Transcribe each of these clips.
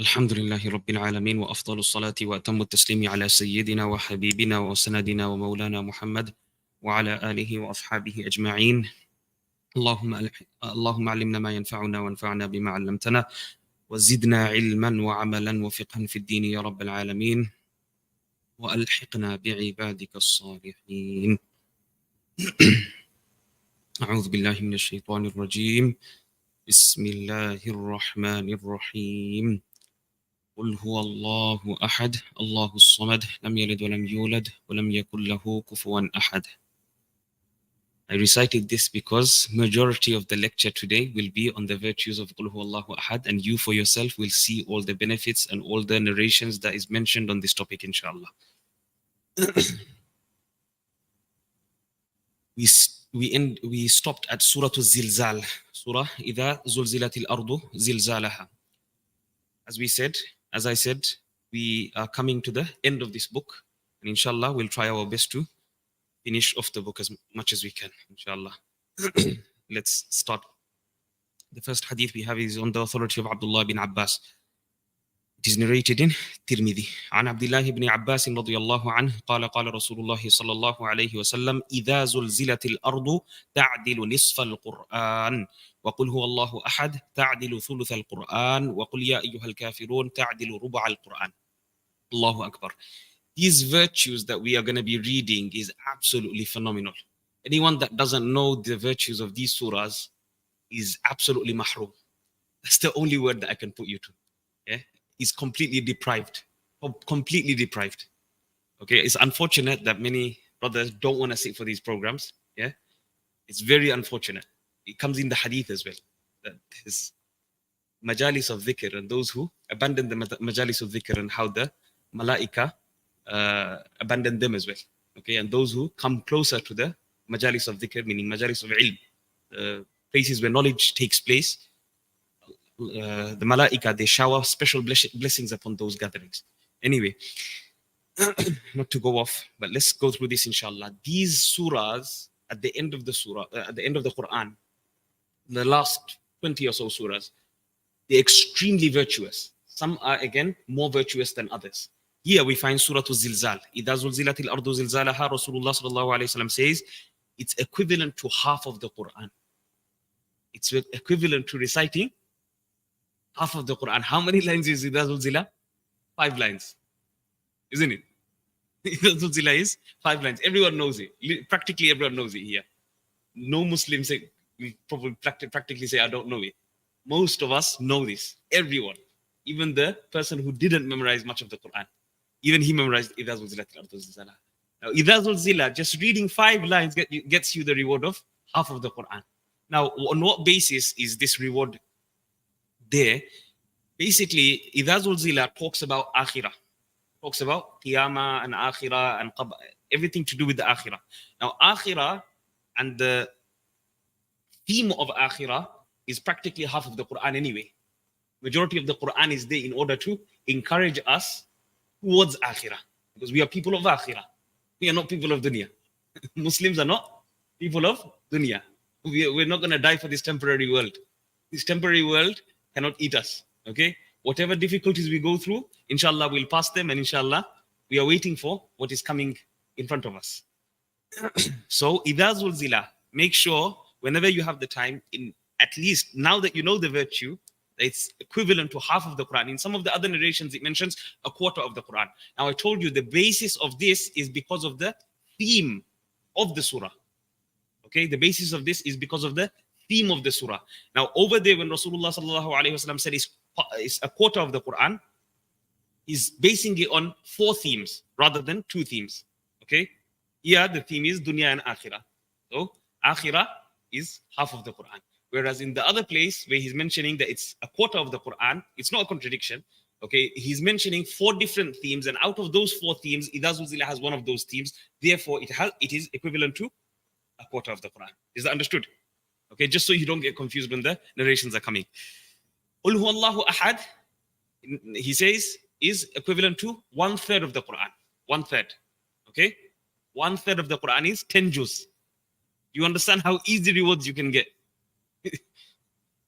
الحمد لله رب العالمين وأفضل الصلاة وأتم التسليم على سيدنا وحبيبنا وسندنا ومولانا محمد وعلى آله وأصحابه أجمعين. اللهم علمنا ما ينفعنا وانفعنا بما علمتنا وزدنا علما وعملا وفقها في الدين يا رب العالمين وألحقنا بعبادك الصالحين. أعوذ بالله من الشيطان الرجيم. بسم الله الرحمن الرحيم. قل هو الله أحد الله الصمد لم يلد ولم يولد ولم يكن له كفوا أحد. I recited this because majority of the lecture today will be on the virtues of قل هو الله أحد, and you for yourself will see all the benefits and all the narrations that is mentioned on this topic, inshallah. We stopped at Surah Zilzaal, Surah إذا زلزلت الأرض زلزالها. As I said, we are coming to the end of this book, and inshallah we'll try our best to finish off the book as much as we can, inshallah. Let's start. The first hadith we have is on the authority of Abdullah bin Abbas. It is narrated in Tirmidhi. عن عبد الله بن عباس رضي الله عنه قال قال رسول الله صلى الله عليه وسلم إذا زلزلت الأرض تعدل نصف القرآن وقل هو الله أحد تعدل ثلث القرآن وقل يا أيها الكافرون تعدل ربع القرآن. Allahu Akbar. These virtues that we are going to be reading is absolutely phenomenal. Anyone that doesn't know the virtues of these surahs is absolutely mahrum. That's the only word that I can put you to. Yeah? Is completely deprived. Completely deprived. Okay, it's unfortunate that many brothers don't want to sit for these programs. Yeah, it's very unfortunate. It comes in the hadith as well, that his majalis of dhikr and those who abandon the majalis of dhikr and how the malaika abandon them as well. Okay, and those who come closer to the majalis of dhikr, meaning majalis of ilm, places where knowledge takes place, the malaika, they shower special blessings upon those gatherings. Anyway, not to go off, but let's go through this, inshallah. These surahs at the end of the surah, at the end of the Quran, the last 20 or so surahs, they're extremely virtuous. Some are again more virtuous than others. Here we find Surah Zilzaal. إِذَا زُلْزِلَتِ الْأَرْضُ زِلْزَالَهَا. Rasulullah sallallahu alayhi wa sallam says it's equivalent to half of the Quran. It's equivalent to reciting half of the Quran. How many lines is إِذَا زُلْزِلَ? 5 lines. Isn't it? إِذَا زُلْزِلَ is 5 lines. Everyone knows it. Practically everyone knows it here. No Muslim say, we probably practically say, I don't know it. Most of us know this. Everyone. Even the person who didn't memorize much of the Quran. Even he memorized إِذَا زُلْزِلَتِ الْأَرْضُ زِلْزَالَهَا. Now, إِذَا زُلْزِلَ, just reading 5 lines gets you the reward of half of the Quran. Now, on what basis is this reward there? Basically, إِذَا زُلْزِلَ talks about akhirah. Talks about qiyamah and akhirah and everything to do with the akhirah. Now, akhirah and the theme of akhirah is practically half of the Quran anyway. Majority of the Quran is there in order to encourage us towards akhirah, because we are people of akhirah. We are not people of dunya. Muslims are not people of dunya. We're not going to die for this temporary world. This temporary world cannot eat us. Okay? Whatever difficulties we go through, inshallah, we'll pass them, and inshallah, we are waiting for what is coming in front of us. So, إِذَا زُلْزِلَ, make sure whenever you have the time, in at least now that you know the virtue, it's equivalent to half of the Quran. In some of the other narrations, it mentions a quarter of the Quran. Now, I told you the basis of this is because of the theme of the surah. Okay, the basis of this is because of the theme of the surah. Now, over there, when Rasulullah sallallahu alaihi wasallam said it's a quarter of the Quran, he's basing it on 4 themes rather than 2 themes. Okay, here the theme is dunya and akhirah. So, akhirah is half of the Quran. Whereas in the other place where he's mentioning that it's a quarter of the Quran, it's not a contradiction. Okay, he's mentioning 4 different themes, and out of those 4 themes, إِذَا زُلْزِلَ has one of those themes. Therefore, it is equivalent to a quarter of the Quran. Is that understood? Okay, just so you don't get confused when the narrations are coming. قُلْ هُوَ اللَّهُ أَحَدٌ, he says, is equivalent to 1/3 of the Quran. 1/3. Okay, 1/3 of the Quran is 10 juz. You understand how easy rewards you can get?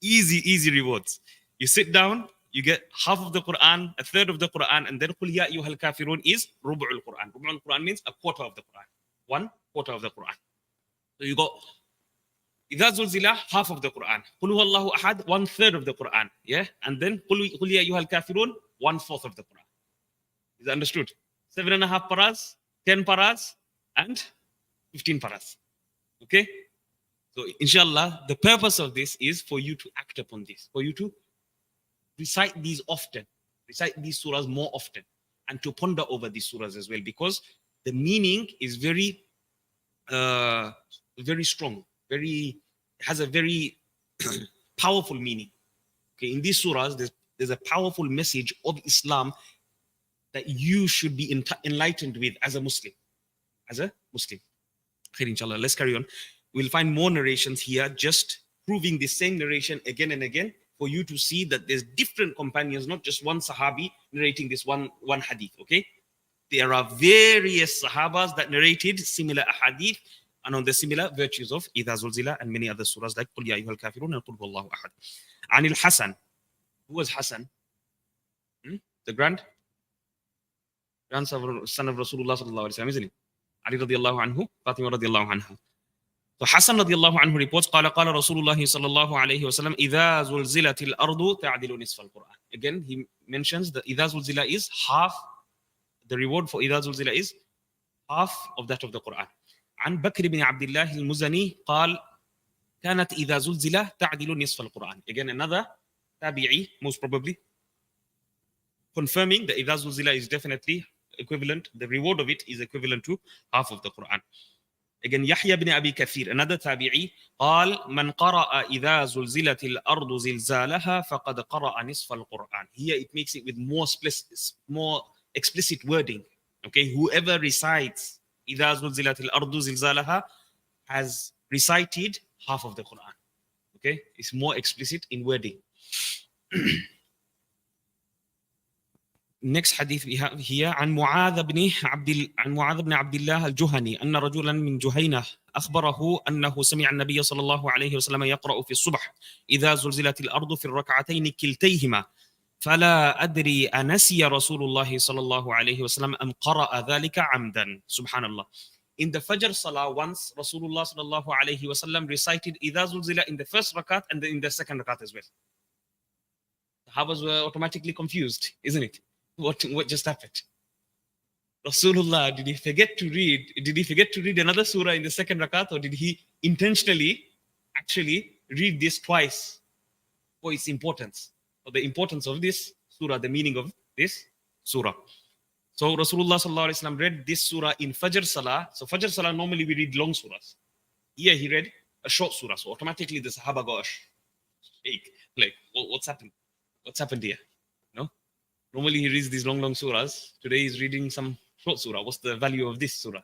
Easy rewards. You sit down, you get half of the Quran, a third of the Quran, and then Qul Ya Ayyuhal Kafirun is Rubu'ul Quran. Rubu'ul Quran means a quarter of the Quran. 1/4 of the Quran. So you got Idha Zulzila, half of the Quran. Qul Huwallahu Ahad, 1/3 of the Quran. Yeah? And then Qul Ya Ayyuhal Kafirun, 1/4 of the Quran. Is that understood? 7.5 paras, 10 paras, and 15 paras. Okay? So inshallah, the purpose of this is for you to act upon this, for you to recite these often, recite these surahs more often, and to ponder over these surahs as well, because the meaning is very, very strong, has a very powerful meaning. Okay, in these surahs, there's a powerful message of Islam that you should be enlightened with as a Muslim. As a Muslim. Okay, inshallah, let's carry on. We'll find more narrations here, just proving the same narration again and again, for you to see that there's different companions, not just one Sahabi narrating this one hadith. Okay, there are various Sahabas that narrated similar hadith and on the similar virtues of Idha Zulzila and many other surahs like Qul Ya Ayyuhal Kafirun and Qul Huwallahu Ahad. Anil Hasan. Who was Hasan? The grandson of Rasulullah sallallahu alaihi wasallam, isn't it? Ali radiallahu anhu, Fatima radiallahu anha. So Hasan radiallahu anhu reports, قال رسول الله صلى الله عليه وسلم إذا زلزلت الأرض تعدل نصف القرآن. Again, he mentions that إذا زلزل is half, the reward for إذا زلزل is half of that of the Quran. عن بكر بن عبد الله المزني قال كانت إذا زلزل تعدل نصف القرآن. Again, another tabi'i, most probably, confirming that إذا زلزل is definitely equivalent, the reward of it is equivalent to half of the Quran. Again, Yahya bin Abi Kathir, another tabi'i, قال من قرأ إذا زلزلت الأرض زلزالها فقد قرأ نصف القرآن. Here it makes it with more explicit wording. Okay, whoever recites إذا زلزلت الأرض زلزالها has recited half of the Quran. Okay, it's more explicit in wording. Next hadith we have here عن معاذ بن عبد الله الجهني أن رجلا من جهينة أخبره أنه سمع النبي صلى الله عليه وسلم يقرأ في الصبح إذا زلزلت الأرض في الركعتين كلتيهما فلا أدري أنسي رسول الله صلى الله عليه وسلم أم قرأ ذلك عمدا. Subhanallah. In the Fajr Salah, once Rasulullah صلى الله عليه وسلم recited إذا زلزل in the first rakat and then in the second rakat as well. The Sahabas were automatically confused, isn't it? What just happened? Rasulullah, did he forget to read another surah in the second rakat, or did he intentionally actually read this twice for its importance, or the importance of this surah, the meaning of this surah? So Rasulullah sallallahu alaihi wasallam read this surah in Fajr Salah. So Fajr Salah, normally we read long surahs. Here he read a short surah. So automatically the Sahaba got a shake. Like, what's happened? What's happened here? No? Normally he reads these long surahs. Today he's reading some short surah. What's the value of this surah?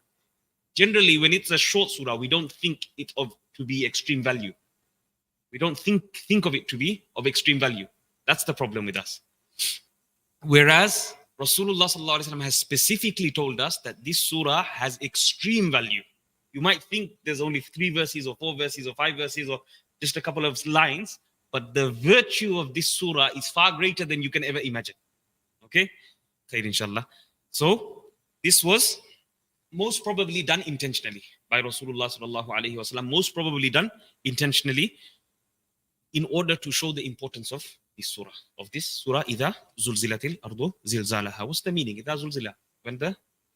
Generally, when it's a short surah, we don't think it to be extreme value. We don't think of it to be of extreme value. That's the problem with us. Whereas Rasulullah sallallahu alaihi wasallam has specifically told us that this surah has extreme value. You might think there's only 3 verses or 4 verses or 5 verses or just a couple of lines, but the virtue of this surah is far greater than you can ever imagine. Okay? Khair inshallah. So this was most probably done intentionally by Rasulullah sallallahu alaihi wasallam. Most probably done intentionally in order to show the importance of this surah, Idha Zulzilatil Ardu Zilzalaha. What's the meaning? Idha Zulzila.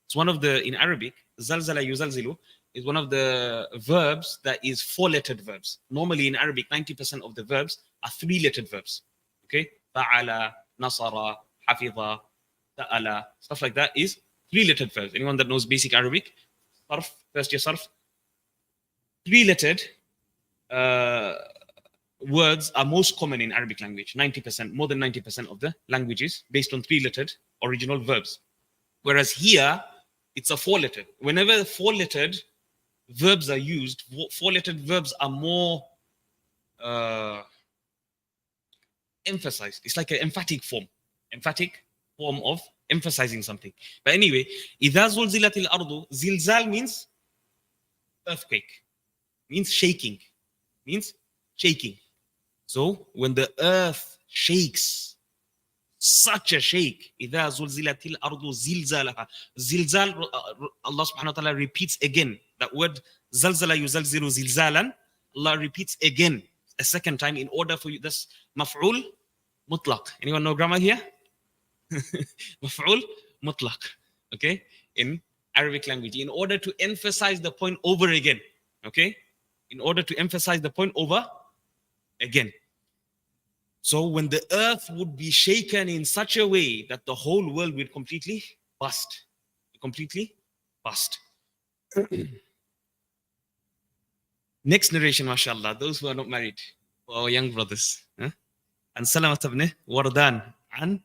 It's one of the, in Arabic, Zalzala Yuzalzilu is one of the verbs that is 4-lettered verbs. Normally in Arabic, 90% of the verbs are 3-lettered verbs. Okay? Fa'ala, Nasara, Hafiza, Ta'ala, stuff like that is 3-lettered verbs. Anyone that knows basic Arabic, sarf, first year sarf, 3-lettered words are most common in Arabic language. 90%, more than 90% of the languages based on 3-lettered original verbs. Whereas here, it's a 4-lettered. Whenever 4-lettered verbs are used, 4-lettered verbs are more emphasized. It's like an emphatic form of emphasizing something. But anyway, إِذَا زُلْزِلَتِ الْأَرْضُ, zilzal means earthquake, means shaking. So when the earth shakes, such a shake. إِذَا زُلْزِلَتِ الْأَرْضُ زِلْزَالَهَا. Zilzal, Allah subhanahu wa ta'ala repeats again. That word, zalzala yuzalzilu zilzalan, Allah repeats again a second time in order for you. That's maf'ul mutlaq. Anyone know grammar here? Maf'ul mutlaq. Okay? In Arabic language. In order to emphasize the point over again. Okay? In order to emphasize the point over again. So when the earth would be shaken in such a way that the whole world would completely bust. Completely bust. Next narration, mashallah, those who are not married, our young brothers. عن سلمة بن وردان عن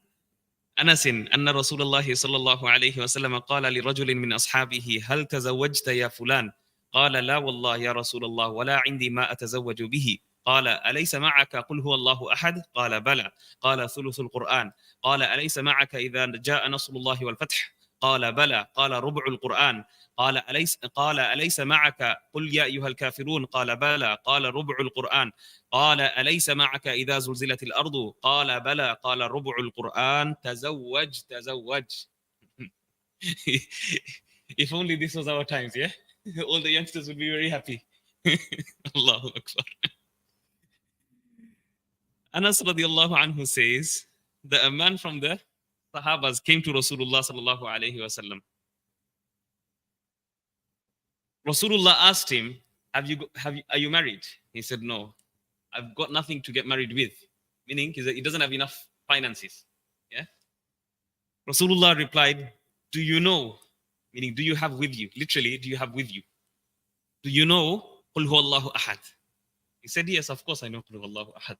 أنس أن رسول الله صلى الله عليه وسلم قال لرجل من أصحابه هل تزوجت يا فلان؟ قال لا والله يا رسول الله ولا عندي ما أتزوج به. قال أليس معك قل هو الله أحد؟ قال بلى. قال ثلث القرآن. قال أليس معك إذا جاء نصر الله والفتح؟ قال بلى. قال ربع القرآن. قال أليس معك قل يا أيها الكافرون؟ قال بلى. قال ربع القرآن. قال أليس معك إذا زلزلت الأرض؟ قال بلى. قال ربع القرآن. تزوج تزوج. If only this was our times, yeah? All the youngsters would be very happy. Allahu Akbar. Anas radiallahu anhu says that a man from the Sahabas came to Rasulullah sallallahu alayhi wasallam. Rasulullah asked him, are you married? He said, no, I've got nothing to get married with. Meaning he doesn't have enough finances. Yeah. Rasulullah replied, do you know? Meaning, do you have with you? Literally, do you have with you? Do you know Qul huwallahu ahad? He said, yes, of course I know Qul huwallahu ahad.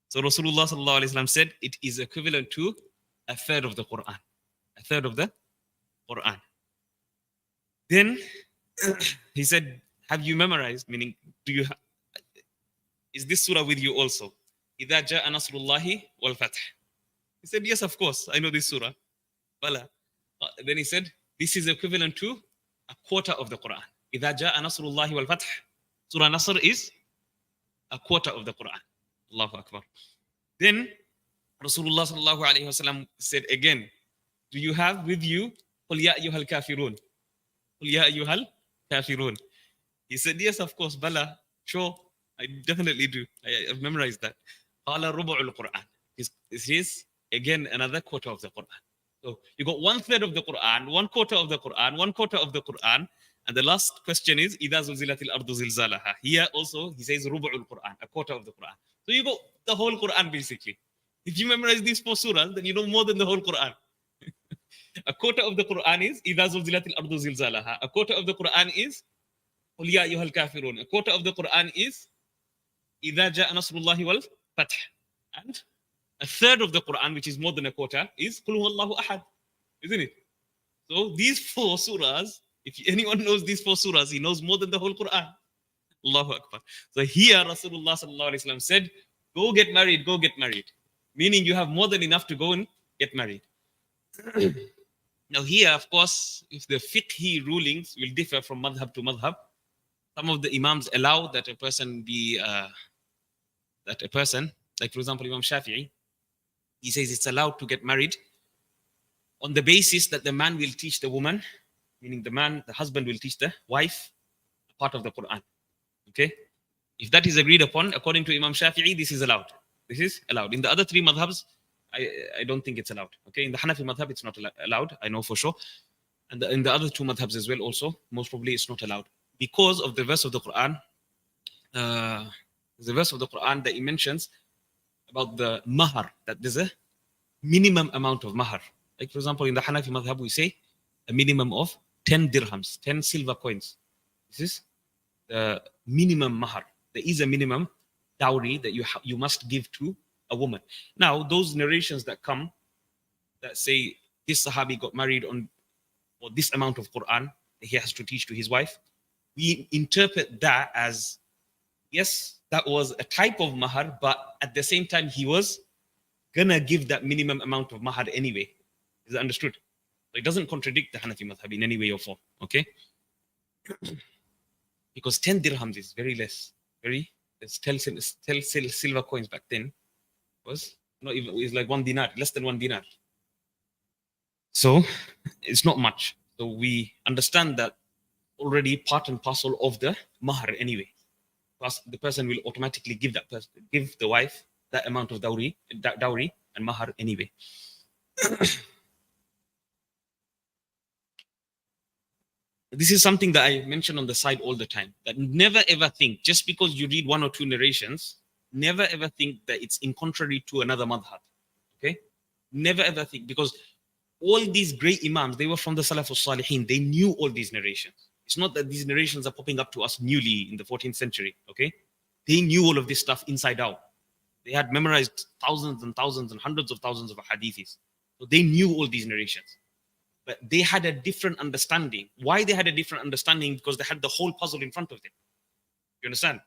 So Rasulullah sallallahu alaihi wasallam said it is equivalent to a third of the Quran. A third of the Quran. Then he said, have you memorized? Meaning, is this surah with you also? إِذَا جَاءَ نَصْرُ اللَّهِ وَالْفَتْحِ. He said, yes, of course, I know this surah. Bala. Then he said, this is equivalent to a quarter of the Quran. إِذَا جَاءَ نَصْرُ اللَّهِ وَالْفَتْحِ. Surah Nasr is a quarter of the Quran. Allahu Akbar. Then Rasulullah sallallahu alayhi wasallam said again, do you have with you قُلْ يَا أَيُّهَا الْكَافِرُونَ? قُلْ يَا أَيُّهَا الْكَافِرُونَ. He said, yes, of course, Bala, sure, I definitely do. I've memorized that. قَالَ رُبُعُ الْقُرْآنِ. This is, again, another quarter of the Quran. So you got one third of the Quran, one quarter of the Quran, one quarter of the Quran. And the last question is, إِذَا زُلْزِلَتِ الْأَرْضُ زِلْزَالَهَا. Here also, he says, رُبُعُ الْقُرْآن, a quarter of the Quran. So you got the whole Quran, basically. If you memorize these 4 surahs, then you know more than the whole Quran. A quarter of the Quran is, إِذَا زُلْزِلَتِ الْأَرْضُ زِلْزَالَهَا. A quarter of the Quran is, قُلْ يَا أَيُّهَا الْكَافِرُونَ. A quarter of the Quran is, إِذَا جَاءَ نَصْرُ اللَّهِ وَالْفَتْحِ. And a third of the Quran, which is more than a quarter, is قُلْ هُوَ اللَّهُ أَحَدٌ. Isn't it? So these 4 surahs, if anyone knows these 4 surahs, he knows more than the whole Quran. Allahu Akbar. So here Rasulullah sallallahu alaihi wasallam said, go get married, go get married. Meaning you have more than enough to go and get married. Now here, of course, if the fiqhi rulings will differ from madhab to madhab, some of the imams allow that a person be, like for example, Imam Shafi'i, he says it's allowed to get married on the basis that the man will teach the woman, meaning the husband will teach the wife a part of the Quran. Okay? If that is agreed upon, according to Imam Shafi'i, this is allowed. This is allowed. In the other 3 madhabs, I don't think it's allowed. Okay? In the Hanafi madhab, it's not allowed, I know for sure. And in the other 2 madhabs as well also, most probably it's not allowed. Because of the verse of the Quran, that it mentions about the mahar, that there's a minimum amount of mahar. Like for example, in the Hanafi madhab, we say a minimum of 10 dirhams, 10 silver coins. This is the minimum mahar. There is a minimum dowry that you must give to a woman. Now, those narrations that come that say this Sahabi got married on or this amount of Quran that he has to teach to his wife, we interpret that as, yes, that was a type of mahar, but at the same time, he was gonna give that minimum amount of mahar anyway. Is that understood? So it doesn't contradict the Hanafi madhab in any way or form. Okay? Because 10 dirhams is very less. 10 silver coins back then was Not even, it's like 1 dinar, less than 1 dinar. So it's not much. So we understand that already part and parcel of the mahar anyway. Plus, the person will automatically give that person, give the wife that amount of dowry and mahar anyway. This is something that I mention on the side all the time. That never ever think just because you read one or two narrations, never ever think that it's in contrary to another madhab. Okay, never ever think, because all these great imams, they were from the Salaf al-Salihin. They knew all these narrations. It's not that these narrations are popping up to us newly in the 14th century. Okay, they knew all of this stuff inside out. They had memorized thousands and thousands and hundreds of thousands of hadiths. So they knew all these narrations. But they had a different understanding. Why they had a different understanding? Because they had the whole puzzle in front of them. You understand?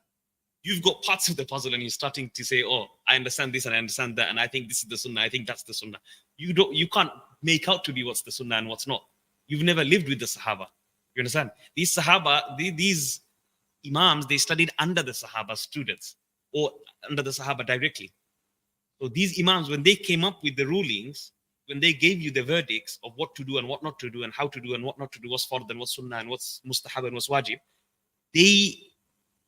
You've got parts of the puzzle and you're starting to say, oh, I understand this and I understand that, and I think this is the sunnah, I think that's the sunnah. You can't make out to be what's the sunnah and what's not. You've never lived with the Sahaba. You understand? These Sahaba, these Imams, they studied under the Sahaba students or under the Sahaba directly. So these Imams, when they came up with the rulings, when they gave you the verdicts of what to do and what not to do and how to do and what not to do, what's fard and what's sunnah and what's mustahab and what's wajib, they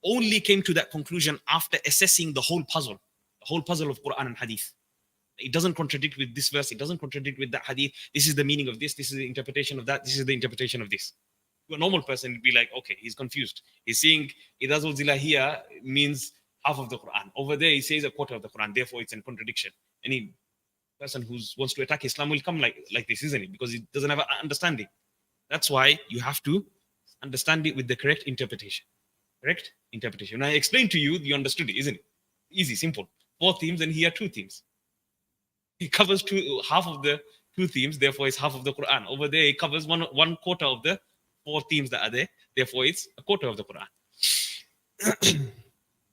only came to that conclusion after assessing the whole puzzle of Quran and Hadith. It doesn't contradict with this verse, it doesn't contradict with that Hadith. This is the meaning of this is the interpretation of that, this is the interpretation of this. To a normal person, would be like, okay, he's confused. He's saying Idha Zulzila here means half of the Quran. Over there, he says a quarter of the Quran. Therefore, it's in contradiction. Any person who wants to attack Islam will come like this, isn't it? Because he doesn't have an understanding. That's why you have to understand it with the correct interpretation. Correct interpretation. When I explained to you, you understood it, isn't it? Easy, simple. 4 themes, and here 2 themes. He covers half of the 2 themes, therefore it's half of the Quran. Over there, he covers one quarter of the 4 themes that are there, therefore it's a quarter of the Quran.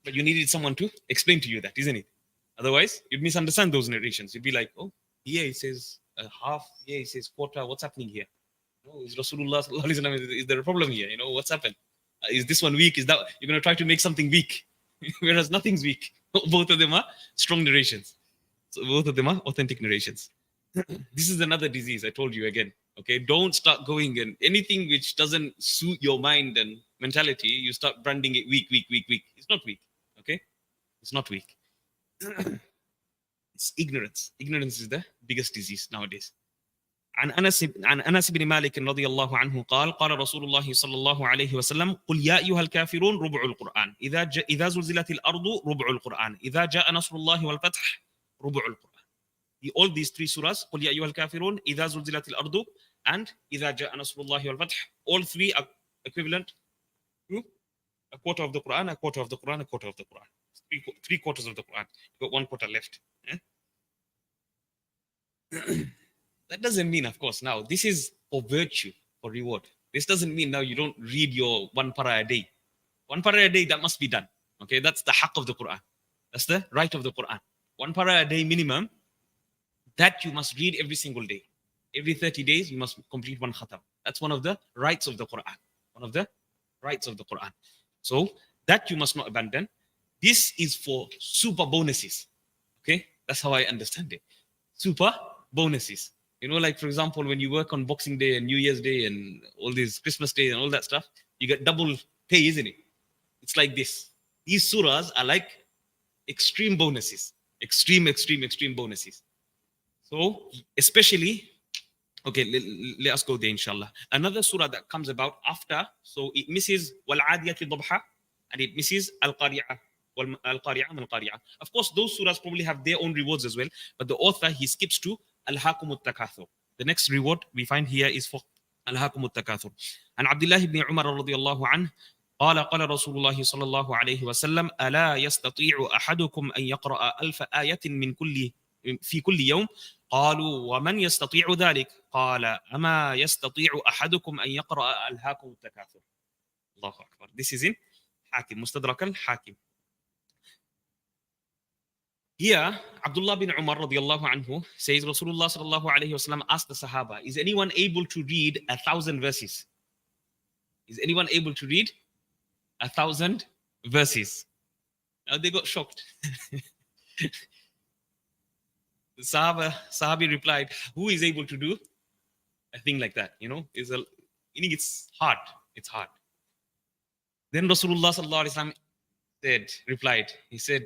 But you needed someone to explain to you that, isn't it? Otherwise, you'd misunderstand those narrations. You'd be like, oh, here he says a half, here he says quarter. What's happening here? No, is Rasulullah, is there a problem here? What's happened? Is this one weak? Is that you're going to try to make something weak? Whereas nothing's weak. Both of them are strong narrations. So both of them are authentic narrations. This is another disease. I told you again. Okay, don't start going and anything which doesn't suit your mind and mentality, you start branding it weak. It's not weak. Okay, it's not weak. It's ignorance. Ignorance is the biggest disease nowadays. عن انس بن مالك رضي الله عنه قال رسول الله صلى الله عليه وسلم قل يا ايها الكافرون ربع القران اذا زلزلت الارض ربع القران اذا جاء نصر الله والفتح ربع القران. All these 3 surahs, قل يا ايها الكافرون, اذا زلزلت الارض, and اذا جاء نصر الله والفتح, all 3 are equivalent to a quarter of the Quran, a quarter of the Quran, a quarter of the Quran. 3 quarters of the Quran. You got 1 quarter left. That doesn't mean, of course, now this is for virtue, for reward. This doesn't mean now you don't read your 1 para a day. 1 para a day, that must be done. Okay, that's the haqq of the Quran. That's the right of the Quran. 1 para a day minimum, that you must read every single day. Every 30 days, you must complete 1 khatam. That's one of the rights of the Quran. One of the rights of the Quran. So that you must not abandon. This is for super bonuses. Okay, that's how I understand it. Super bonuses. Like for example, when you work on Boxing Day and New Year's Day and all these Christmas Day and all that stuff, you get double pay, isn't it? It's like this. These surahs are like extreme bonuses. Extreme bonuses. So, especially, okay, let us go there, inshallah. Another surah that comes about after, so it misses Wal-Adiyati Dabha and it misses Al-Qari'ah. Of course, those surahs probably have their own rewards as well, but the author, he skips to Al-Hakum Takathur. The next reward we find here is for Al-Hakum Takathur. And Abdullah ibn Umar radiyallahu anhu قال رسول الله صلى الله عليه وسلم ألا يستطيع أحدكم أن يقرأ 1000 آية في كل يوم قالوا ومن يستطيع ذلك قال أما يستطيع أحدكم أن يقرأ ألهاكم التكاثر. الله أكبر. This is in Hakim, Mustadrak al-Hakim. Here, Abdullah bin Umar radiyallahu anhu says Rasulullah sallallahu alayhi wasallam asked the Sahaba, is anyone able to read 1,000 verses? Is anyone able to read 1,000 verses? Now they got shocked. The Sahabi replied, who is able to do a thing like that? Meaning it's hard. It's hard. Then Rasulullah sallallahu alaihi wasallam replied, he said,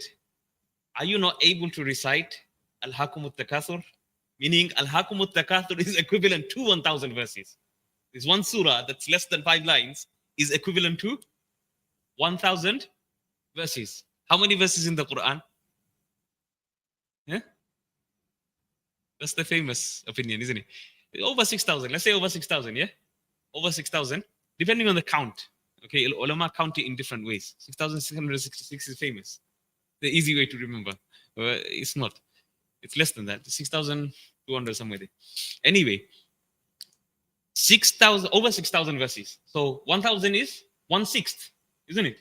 are you not able to recite Al-Hakumut Takathur? Meaning Al-Hakumut Takathur is equivalent to 1,000 verses. This one surah that's less than 5 lines is equivalent to 1,000 verses. How many verses in the Quran? Yeah? That's the famous opinion, isn't it? Over 6,000. Let's say over 6,000, yeah? Over 6,000, depending on the count. Okay, ulama count it in different ways. 6,666 is famous. The easy way to remember. It's not. It's less than that. 6,200 somewhere there. Anyway, 6,000 over 6,000 verses. So 1,000 is 1/6, isn't it?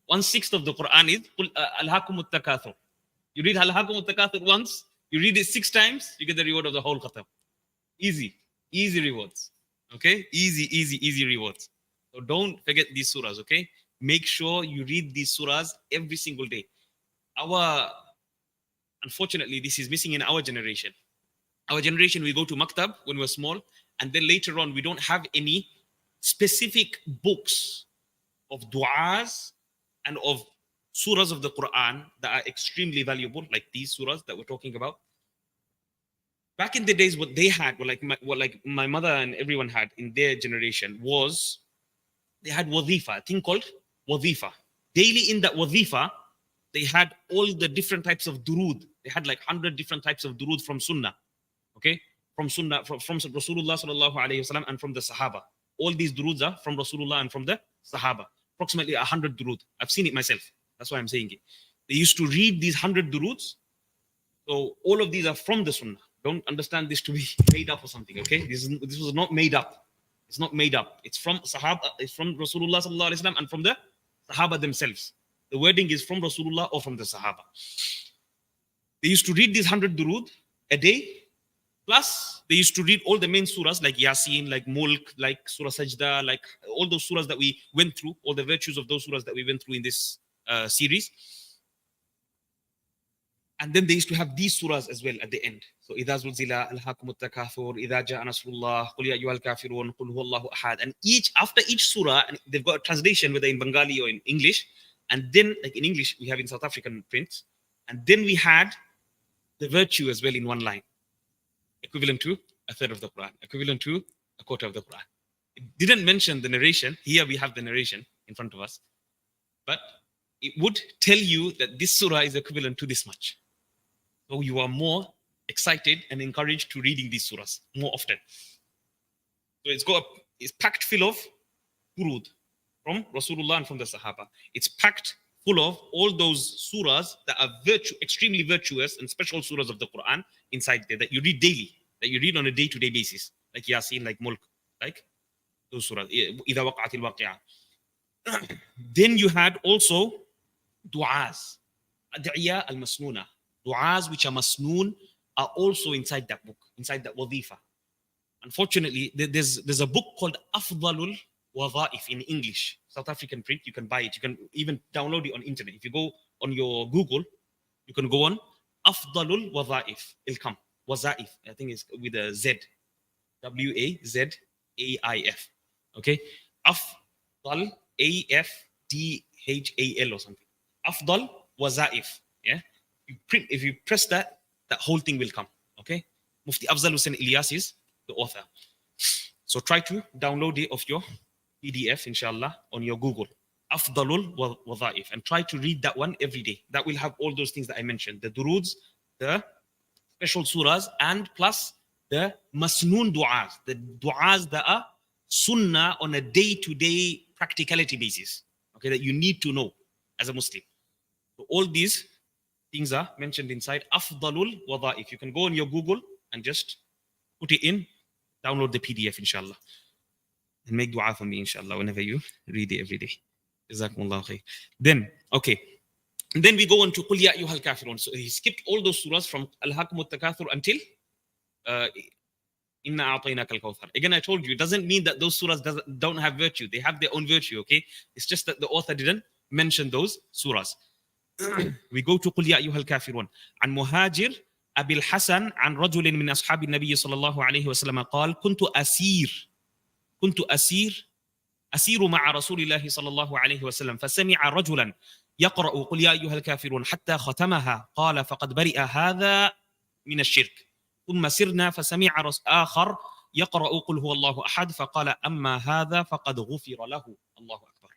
1/6 of the Quran is Al-Hakumut Takathur. You read Al-Hakumut Takathur once, you read it 6 times, you get the reward of the whole khatam. Easy rewards. Okay, easy rewards. So don't forget these surahs. Okay, make sure you read these surahs every single day. Unfortunately, this is missing in our generation. Our generation, we go to maktab when we're small, and then later on, we don't have any specific books of du'as and of surahs of the Quran that are extremely valuable, like these surahs that we're talking about. Back in the days, what they had, what my mother and everyone had in their generation was they had wazifa, a thing called wazifa. Daily in that wazifa, they had all the different types of durood. They had like 100 different types of durood from Sunnah. Okay? From Sunnah, from Rasulullah sallallahu alayhi wasallam and from the Sahaba. All these duroods are from Rasulullah and from the Sahaba. Approximately 100 durood. I've seen it myself. That's why I'm saying it. They used to read these 100 duroods. So all of these are from the Sunnah. Don't understand this to be made up or something, okay? This was not made up. It's not made up. It's from Sahaba, it's from Rasulullah sallallahu alaihi wasallam and from the Sahaba themselves. The wording is from Rasulullah or from the Sahaba. They used to read these 100 durood a day. Plus, they used to read all the main surahs like Yasin, like Mulk, like Surah Sajda, like all those surahs that we went through, all the virtues of those surahs that we went through in this series. And then they used to have these surahs as well at the end. So, إِذَا زُلْزِلَ أَلْهَاكُمُ التَّكَاثُرُ إِذَا جَاءَ نَصْرُ اللَّهِ قُلْ يَا أَيُّهَا الْكَافِرُونَ قُلْ هُوَ اللَّهُ أَحَدٌ. And after each surah, and they've got a translation, whether in Bengali or in English. And then, like in English, we have in South African print. And then we had the virtue as well in one line, equivalent to a third of the Quran, equivalent to a quarter of the Quran. It didn't mention the narration. Here we have the narration in front of us. But it would tell you that this surah is equivalent to this much. So you are more excited and encouraged to reading these surahs more often. So it's packed full of durud from Rasulullah and from the Sahaba. It's packed full of all those surahs that are extremely virtuous and special surahs of the Quran inside there that you read daily, that you read on a day-to-day basis, like Yasin, like Mulk, like those surahs. إِذَا وَقَعَتِ الْوَاقِعَةُ. Then you had also du'as, ad'iyah al-masnuna. Du'as which are masnoon are also inside that book, inside that wazifa. Unfortunately, there's a book called Afdalul Wadha'if in English, South African print. You can buy it. You can even download it on internet. If you go on your Google, you can go on Afdalul Wadha'if. It'll come. Wazaif. I think it's with a Z. Wazaif. Okay? Afdal Afdhal or something. Afdal Wazaif. Yeah? If you press that whole thing will come. Okay? Mufti Afzal Hussain Ilyas is the author. So try to download it of your PDF, inshallah, on your Google. Afdalul Wadha'if. And try to read that one every day. That will have all those things that I mentioned. The duroods, the special surahs, and plus the masnoon du'as. The du'as that are sunnah on a day-to-day practicality basis. Okay, that you need to know as a Muslim. So all these things are mentioned inside Afdalul Wadha'if. You can go on your Google and just put it in, download the PDF, inshallah. And make dua for me, inshallah, whenever you read it every day. Jazakumullahu khair. Then, okay. And then we go on to Qul Ya Ayyuhal Kafirun. So he skipped all those surahs from Al-Hakumut Takathur until Inna A'tainaka Al-Kawthar. Again, I told you, it doesn't mean that those surahs don't have virtue. They have their own virtue, okay? It's just that the author didn't mention those surahs. We go to Qul Ya Ayyuhal Kafirun. And Muhajir أبي الحسن عن رجل من أصحاب النبي صلى الله عليه وسلم قال كنت أسير مع رسول الله صلى الله عليه وسلم فسمع رجلا يقرأ قل يا أيها الكافرون حتى ختمها قال فقد برئ هذا من الشرك ثم سرنا فسمع آخر يقرأ قل هو الله أحد فقال أما هذا فقد غفر له. الله أكبر.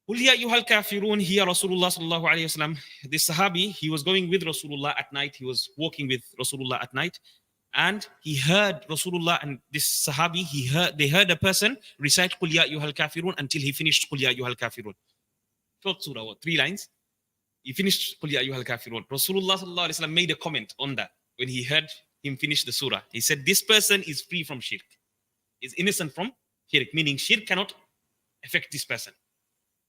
قل يا أيها الكافرون هي رسول الله صلى الله عليه وسلم. This Sahabi, he was going with Rasulullah at night. He was walking with Rasulullah at night. And he heard Rasulullah and this Sahabi, they heard a person recite Qul Ya Ayyuhal Kafirun until he finished Qul Ya Ayyuhal Kafirun. Short surah, 3 lines. He finished Qul Ya Ayyuhal Kafirun. Rasulullah sallallahu alaihi wasallam made a comment on that when he heard him finish the surah. He said, this person is free from shirk, is innocent from shirk, meaning shirk cannot affect this person.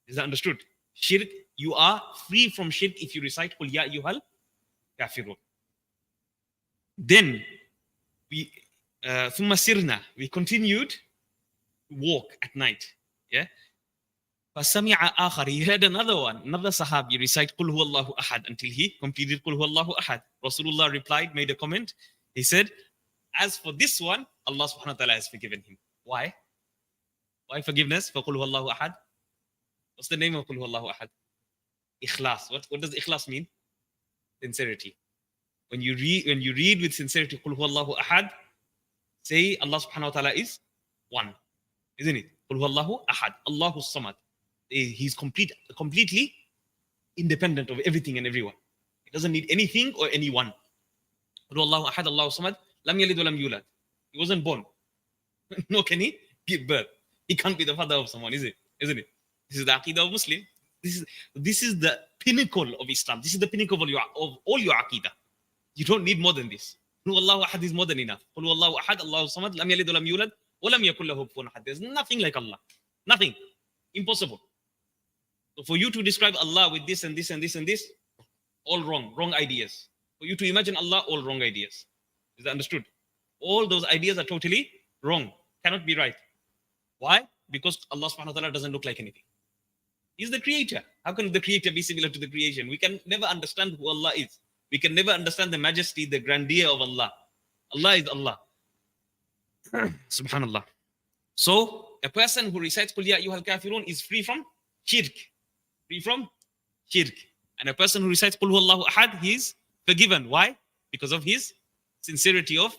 Is that understood? Shirk, you are free from shirk if you recite Qul Ya Ayyuhal Kafirun. Then we ثم سرنا, we continued to walk at night. Yeah. فسمع آخر, he heard another Sahabi recite قل هو الله أحد until he completed قل هو الله أحد. Rasulullah replied, made a comment. He said, as for this one, Allah subhanahu wa ta'ala has forgiven him. Why? Why forgiveness for قل هو الله أحد? What's the name of قل هو الله أحد? Ikhlas. What does ikhlas mean? Sincerity. When you read with sincerity قل هو الله أحد, say Allah subhanahu wa ta'ala is one, isn't it? قل هو الله أحد, Allahu Samad. He's completely independent of everything and everyone. He doesn't need anything or anyone. قل هو الله أحد, Allahu Samad, لم يلد ولم يولد. He wasn't born. Nor can he give birth. He can't be the father of someone, isn't it? This is the Aqidah of Muslim. This is the pinnacle of Islam. This is the pinnacle of all your Aqidah. You don't need more than this. قل هو الله أحد is more than enough. قل هو الله أحد, Allahu Samad, لم يلد ولم يولد ولم يكن له كفوا أحد. There's nothing like Allah. Nothing. Impossible. So for you to describe Allah with this and this and this and this, all wrong ideas. For you to imagine Allah, all wrong ideas. Is that understood? All those ideas are totally wrong. Cannot be right. Why? Because Allah subhanahu wa ta'ala doesn't look like anything. He's the creator. How can the creator be similar to the creation? We can never understand who Allah is. We can never understand the majesty, the grandeur of Allah. Allah is Allah. Subhanallah. So, a person who recites Qul Ya Ayyuhal Kafirun is free from shirk. Free from shirk. And a person who recites Qul Huwallahu Ahad, he is forgiven. Why? Because of his sincerity of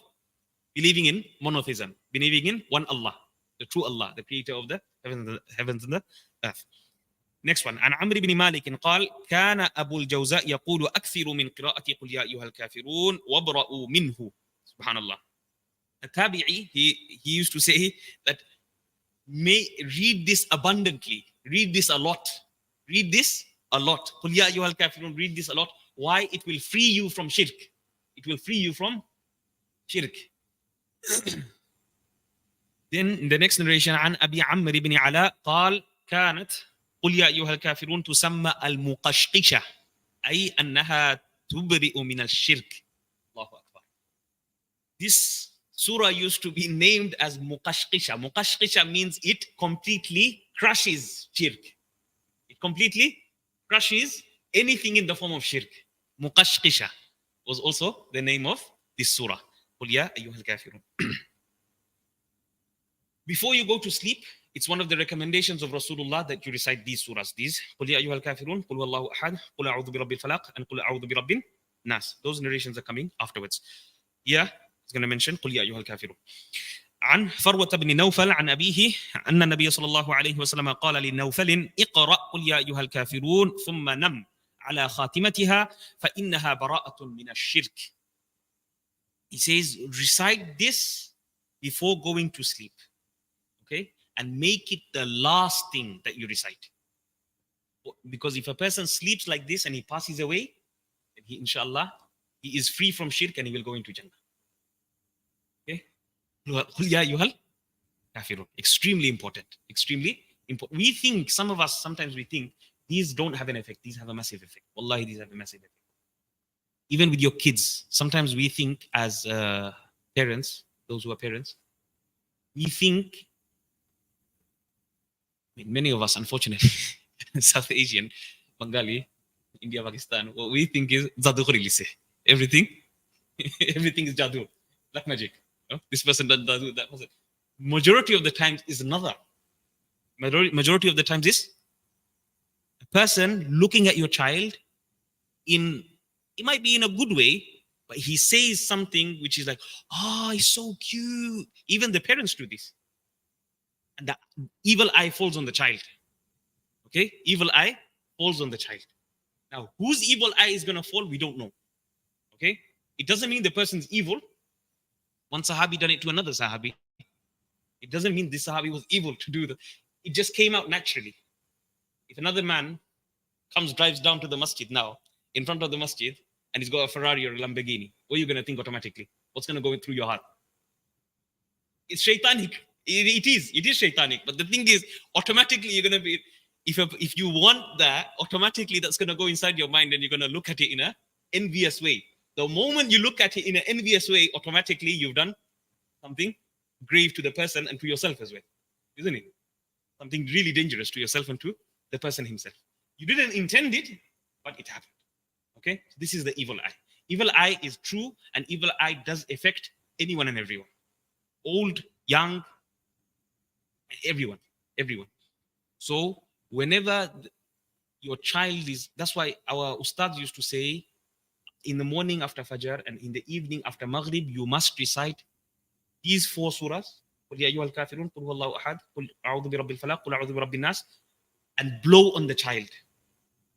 believing in monotheism, believing in one Allah, the true Allah, the creator of the heavens and the earth. Next one. عن عمرو بن مالك قال كان أبو الجوزاء يقول أكثر من قراءة قل يا أيها الكافرون وابرأوا منه. Subhanallah. A tabi'i, he used to say that read this abundantly, read this a lot, read this a lot. قل يا أيها الكافرون, read this a lot. Why? It will free you from shirk. It will free you from shirk. Then in the next narration عن أبي عمرو بن علاء قال كانت قل يا أيها الكافرون تسمى المقشقشة أي أنها تبرئ من الشرك. الله أكبر. This surah used to be named as Muqashqisha. Muqashqisha means it completely crushes shirk. It completely crushes anything in the form of shirk. Muqashqisha was also the name of this surah. قل يا أيها الكافرون. Before you go to sleep, it's one of the recommendations of Rasulullah that you recite these surahs. These قل يا أيها الكافرون, قل هو الله أحد, قل أعوذ برب الفلق, and قل أعوذ برب الناس. Those narrations are coming afterwards. Yeah, it's going to mention قل يا أيها الكافرون. عن فروة بن نوفل عن أبيه أن النبي صلى الله عليه وسلم قال لنوفل اقرأ قل يا أيها الكافرون ثم نم على خاتمتها فإنها براءة من الشرك. He says, recite this before going to sleep. Okay? And make it the last thing that you recite. Because if a person sleeps like this and he passes away, then he, inshallah, he is free from shirk and he will go into Jannah. Okay? قل يا أيها الكافرون. Extremely important. Extremely important. We think, some of us, sometimes we think, these don't have an effect. These have a massive effect. Wallahi, these have a massive effect. Even with your kids, sometimes we think as parents, those who are parents, we think, I mean, many of us, unfortunately, South Asian, Bengali, India, Pakistan, what we think is Zadukuri lise. Everything, everything is jadoo, black magic. This person does jadoo, that person. Majority of the times is another. Majority of the times is a person looking at your child in, it might be in a good way, but he says something which is like, oh, he's so cute. Even the parents do this. And the evil eye falls on the child. Okay? Evil eye falls on the child. Now, whose evil eye is going to fall, we don't know. Okay? It doesn't mean the person's evil. One Sahabi done it to another Sahabi. It doesn't mean this Sahabi was evil to do that. It just came out naturally. If another man drives down to the masjid now, in front of the masjid, and he's got a Ferrari or a Lamborghini, what are you going to think automatically? What's going to go through your heart? It's shaitanic. It is shaitanic. But the thing is, automatically you're going to be, if you want that, automatically that's going to go inside your mind and you're going to look at it in an envious way. The moment you look at it in an envious way, automatically you've done something grave to the person and to yourself as well. Isn't it? Something really dangerous to yourself and to the person himself. You didn't intend it, but it happened. Okay? So this is the evil eye. Evil eye is true, and evil eye does affect anyone and everyone. Old, young, everyone. So whenever your child is, that's why our ustads used to say, in the morning after Fajr and in the evening after Maghrib, you must recite these 4 surahs. قل يا أيها الكافرون قل هو الله أحد قل أعوذ برب الفلق قل أعوذ برب الناس, and blow on the child.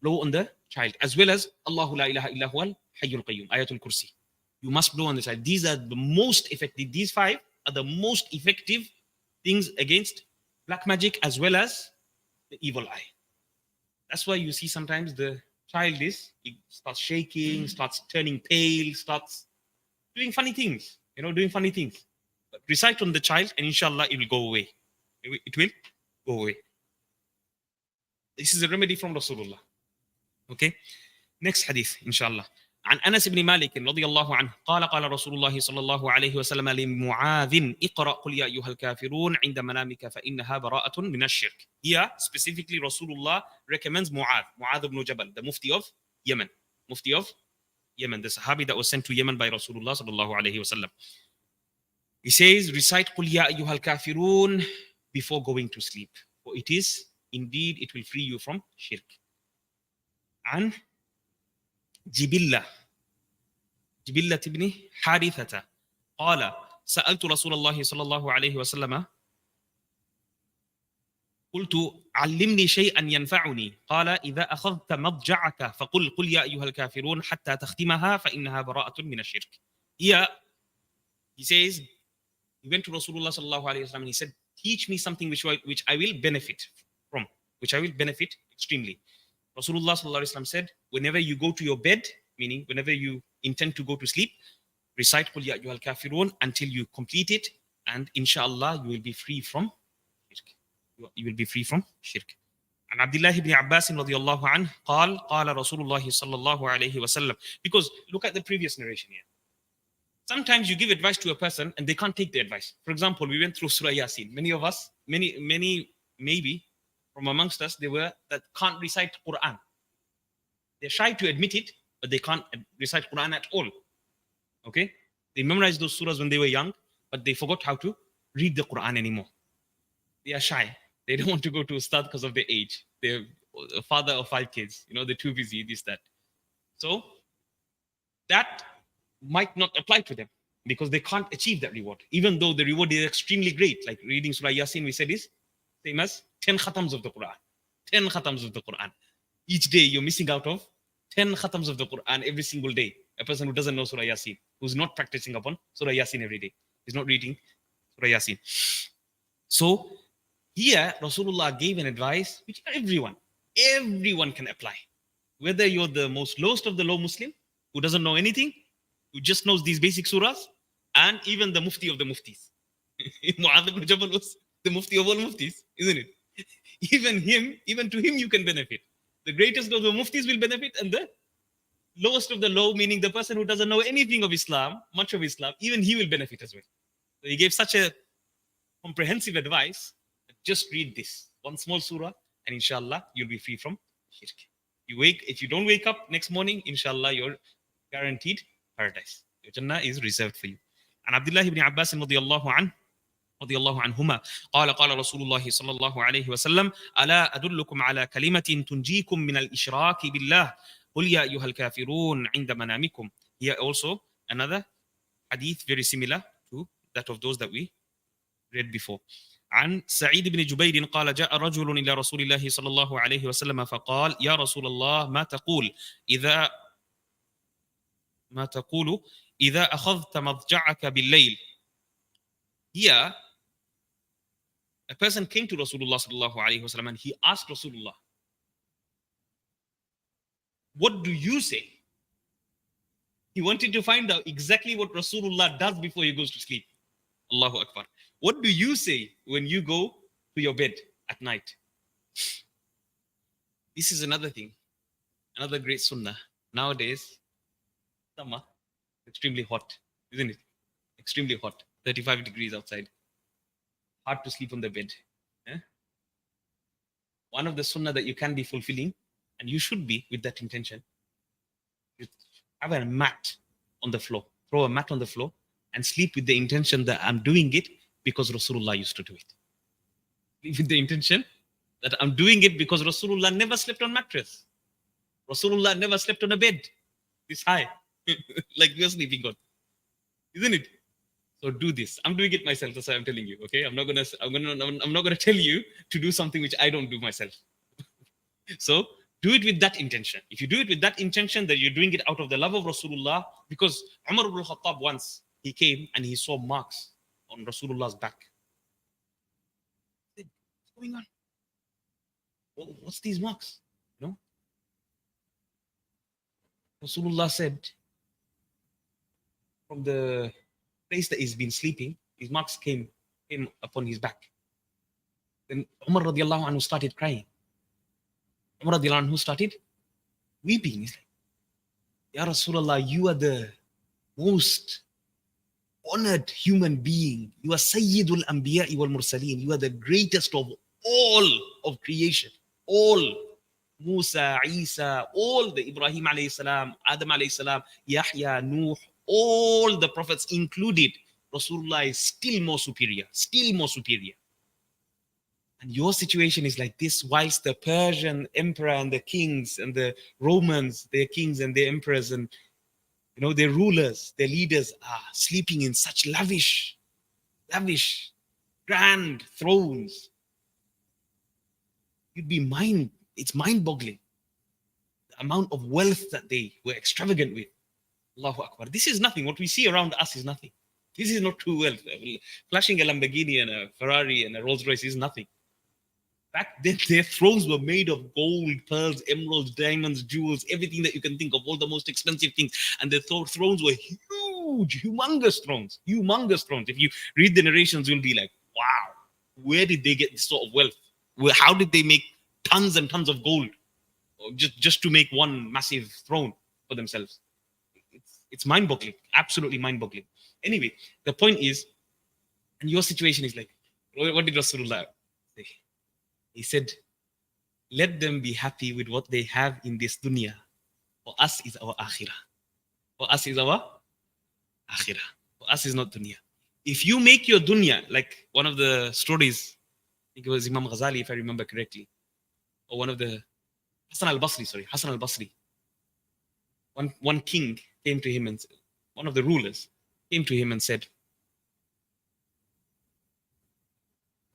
Blow on the child. As well as Allahu la ilaha illa huwal hayyul qayyum, Ayatul Kursi. You must blow on the child. These are the most effective. These 5 are the most effective things against black magic as well as the evil eye. That's why you see sometimes the child starts shaking, starts turning pale, starts doing funny things. But recite on the child and inshallah it will go away. It will go away. This is a remedy from Rasulullah. Okay. Next hadith, inshallah. عن أنس بن مالك رضي الله عنه قال قال رسول الله صلى الله عليه وسلم لمعاذ اقرأ قل يا أيها الكافرون عند منامك فإنها براءة من الشرك. Here specifically Rasulullah recommends Mu'adh ibn Jabal, the Mufti of Yemen. The Sahabi that was sent to Yemen by Rasulullah sallallahu alayhi wasallam. He says, recite قل يا أيها الكافرون before going to sleep, for it is indeed it will free you from shirk. عن جبلة بن حارثة قال سألت رسول الله صلى الله عليه وسلم قلت علمني شيئا ينفعني قال إذا أخذت مضجعك فقل قل يا أيها الكافرون حتى تختمها فإنها براءة من الشرك. Here he says, he went to Rasulullah sallallahu alayhi wasallam and he said, teach me something which I will benefit from, which I will benefit extremely. Rasulullah sallallahu alayhi wasallam said, whenever you go to your bed, meaning whenever you intend to go to sleep, recite قل يا أيها الكافرون until you complete it, and inshallah you will be free from shirk. You will be free from shirk. عن عبد الله بن عباس رضي الله عنه قال قال رسول الله صلى الله عليه وسلم. Because look at the previous narration here. Sometimes you give advice to a person and they can't take the advice. For example, we went through Surah Yasin. Many of us, many maybe from amongst us, they were that can't recite Quran. They're shy to admit it, but they can't recite Quran at all. Okay? They memorized those surahs when they were young, but they forgot how to read the Quran anymore. They are shy. They don't want to go to Ustad because of their age. They're a father of 5 kids. They're too busy, this, that. So that might not apply to them because they can't achieve that reward, even though the reward is extremely great. Like reading Surah Yasin, we said, is same as 10 khatams of the Quran. 10 khatams of the Quran. Each day you're missing out of 10 khatams of the Quran every single day. A person who doesn't know Surah Yasin, who's not practicing upon Surah Yasin every day, is not reading Surah Yasin. So here Rasulullah gave an advice which everyone can apply. Whether you're the most lowest of the low Muslim, who doesn't know anything, who just knows these basic surahs, and even the Mufti of the Muftis. Mu'adh ibn Jabal was the Mufti of all Muftis, isn't it? Even to him you can benefit. The greatest of the Muftis will benefit, and the lowest of the low, meaning the person who doesn't know anything of Islam, much of Islam, even he will benefit as well. So he gave such a comprehensive advice. Just read this one small surah, and inshallah you'll be free from shirk. If you don't wake up next morning, inshallah you're guaranteed paradise. Your Jannah is reserved for you. And Abdullah ibn Abbas رضي الله عنهما قال رسول الله صلى الله عليه وسلم ألا أدلكم على كلمة تنجيكم من الإشراك بالله قل يا أيها الكافرون عند منامكم. Here also another hadith very similar to that of those that we read before. عن سعيد بن جبير قال جاء رجل إلى رسول الله صلى الله عليه وسلم فقال يا رسول الله ما تقول إذا أخذت مضجعك بالليل. Here a person came to Rasulullah sallallahu alaihi wasallam and he asked Rasulullah, what do you say? He wanted to find out exactly what Rasulullah does before he goes to sleep. Allahu Akbar. What do you say when you go to your bed at night? This is another thing, another great sunnah. Nowadays, summer, extremely hot, isn't it? Extremely hot, 35 degrees outside. Hard to sleep on the bed. One of the sunnah that you can be fulfilling, and you should be with that intention, you have a mat on the floor. Throw a mat on the floor and sleep with the intention that I'm doing it because Rasulullah used to do it. Sleep with the intention that I'm doing it because Rasulullah never slept on mattress. Rasulullah never slept on a bed this high, like we're sleeping on. Isn't it? So do this. I'm doing it myself. That's why I'm telling you. Okay, I'm not gonna tell you to do something which I don't do myself. So do it with that intention. If you do it with that intention, that you're doing it out of the love of Rasulullah, because Umar ibn Khattab once he came and he saw marks on Rasulullah's back. He said, what's going on? What's these marks? You know? Rasulullah said, from the place that he's been sleeping, his marks came upon his back. Then Umar radiallahu anhu started crying. Umar radiallahu anhu started weeping. He's like, Ya Rasulullah, you are the most honored human being. You are Sayyidul Anbiya'i wal Mursaleen. You are the greatest of all of creation. All. Musa, Isa, all the Ibrahim alayhi salam, Adam alayhi salam, Yahya, Nuh, all the prophets included, Rasulullah is still more superior, And your situation is like this, whilst the Persian emperor and the kings and the Romans, their kings and their emperors and their rulers, their leaders are sleeping in such lavish, grand thrones. It's mind-boggling. The amount of wealth that they were extravagant with. Allahu Akbar. This is nothing. What we see around us is nothing. This is not true wealth. Flashing a Lamborghini and a Ferrari and a Rolls Royce is nothing. Back then, their thrones were made of gold, pearls, emeralds, diamonds, jewels, everything that you can think of, all the most expensive things. And the thrones were huge, humongous thrones. If you read the narrations, you'll be like, wow, where did they get this sort of wealth? How did they make tons and tons of gold just to make one massive throne for themselves? It's mind-boggling, absolutely mind-boggling. Anyway, the point is, and your situation is like, what did Rasulullah say? He said, let them be happy with what they have in this dunya. For us is our akhirah. For us is not dunya. If you make your dunya, like one of the stories, I think it was Imam Ghazali, if I remember correctly, or one of the, Hassan al-Basri. One king came to him and one of the rulers came to him and said,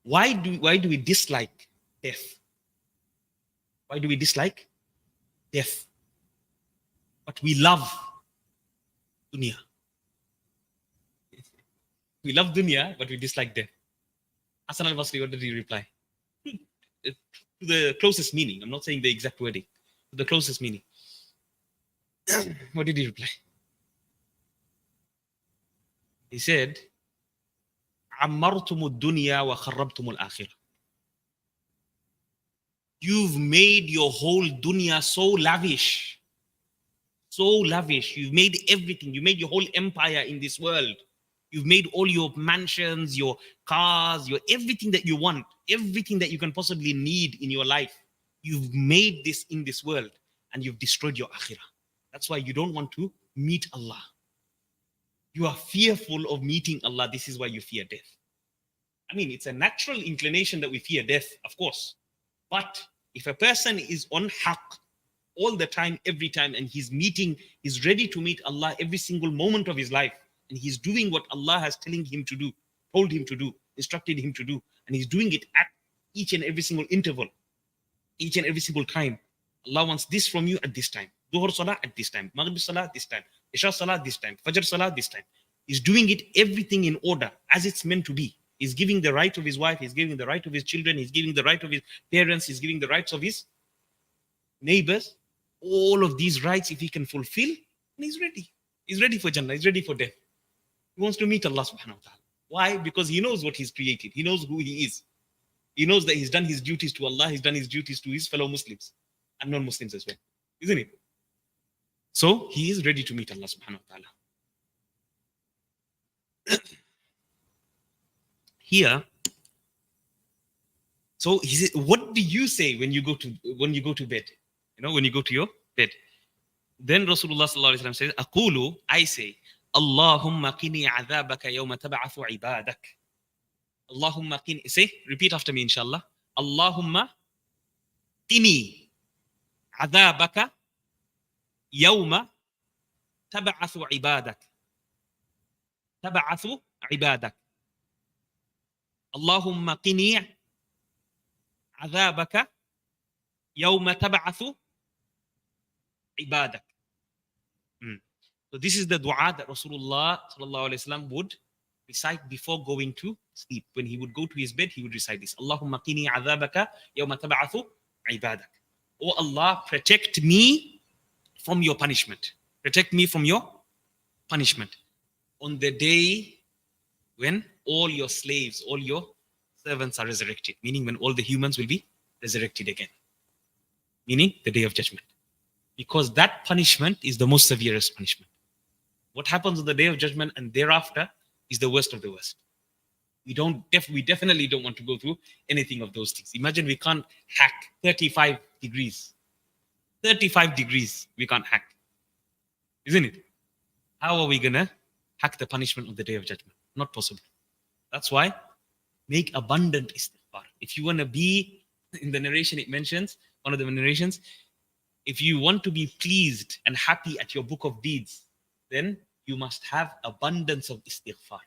why do we dislike death? Why do we dislike death? But we love dunya. We love dunya, but we dislike death. Hassan al-Basri, what did he reply? To the closest meaning. I'm not saying the exact wording. To the closest meaning. What did he reply? He said, عَمَّرْتُمُ الدُّنْيَا وَخَرَّبْتُمُ الْآخِرَةِ. You've made your whole dunya so lavish. You've made everything. You made your whole empire in this world. You've made all your mansions, your cars, your everything that you want, everything that you can possibly need in your life. You've made this in this world and you've destroyed your akhirah. That's why you don't want to meet Allah. You are fearful of meeting Allah. This is why you fear death. I mean, it's a natural inclination that we fear death, of course. But if a person is on haqq all the time, every time, and he's ready to meet Allah every single moment of his life, and he's doing what Allah has telling him to do, told him to do, instructed him to do, and he's doing it at each and every single interval, each and every single time. Allah wants this from you at this time. Dhuhr Salah at this time. Maghrib Salah this time. Isha Salah this time. Fajr Salah this time. He's doing it everything in order as it's meant to be. He's giving the right of his wife. He's giving the right of his children. He's giving the right of his parents. He's giving the rights of his neighbors. All of these rights, if he can fulfill, and he's ready. He's ready for Jannah. He's ready for death. He wants to meet Allah subhanahu wa ta'ala. Why? Because he knows what he's created. He knows who he is. He knows that he's done his duties to Allah. He's done his duties to his fellow Muslims and non-Muslims as well. Isn't it? So he is ready to meet Allah subhanahu wa ta'ala. Here, so he said, what do you say when you go to bed? You know, when you go to your bed. Then Rasulullah sallallahu alaihi wasallam says, "Aqulu," I say, "Allahumma qini adhabaka yawma tab'athu ibadak." Allahumma qini. Say, repeat after me, inshallah. Allahumma qini adhabaka yawma tab'athu ibadak. Tab'athu ibadak. Allahumma qini adhabaka yawma tab'athu ibadak. So this is the dua that Rasulullah sallallahu alaihi wasallam would recite before going to sleep. When he would go to his bed, he would recite this. Allahumma qini adhabaka yawma tab'athu ibadak. Oh Allah, protect me from your punishment. Protect me from your punishment. On the day when all your slaves, all your servants are resurrected. Meaning when all the humans will be resurrected again. Meaning the day of judgment. Because that punishment is the most severest punishment. What happens on the day of judgment and thereafter is the worst of the worst. We definitely don't want to go through anything of those things. Imagine we can't hack 35 degrees. 35 degrees we can't hack. Isn't it? How are we going to hack the punishment of the day of judgment? Not possible. That's why make abundant istighfar. If you want to be, in the narration it mentions, one of the narrations, if you want to be pleased and happy at your book of deeds, then you must have abundance of istighfar.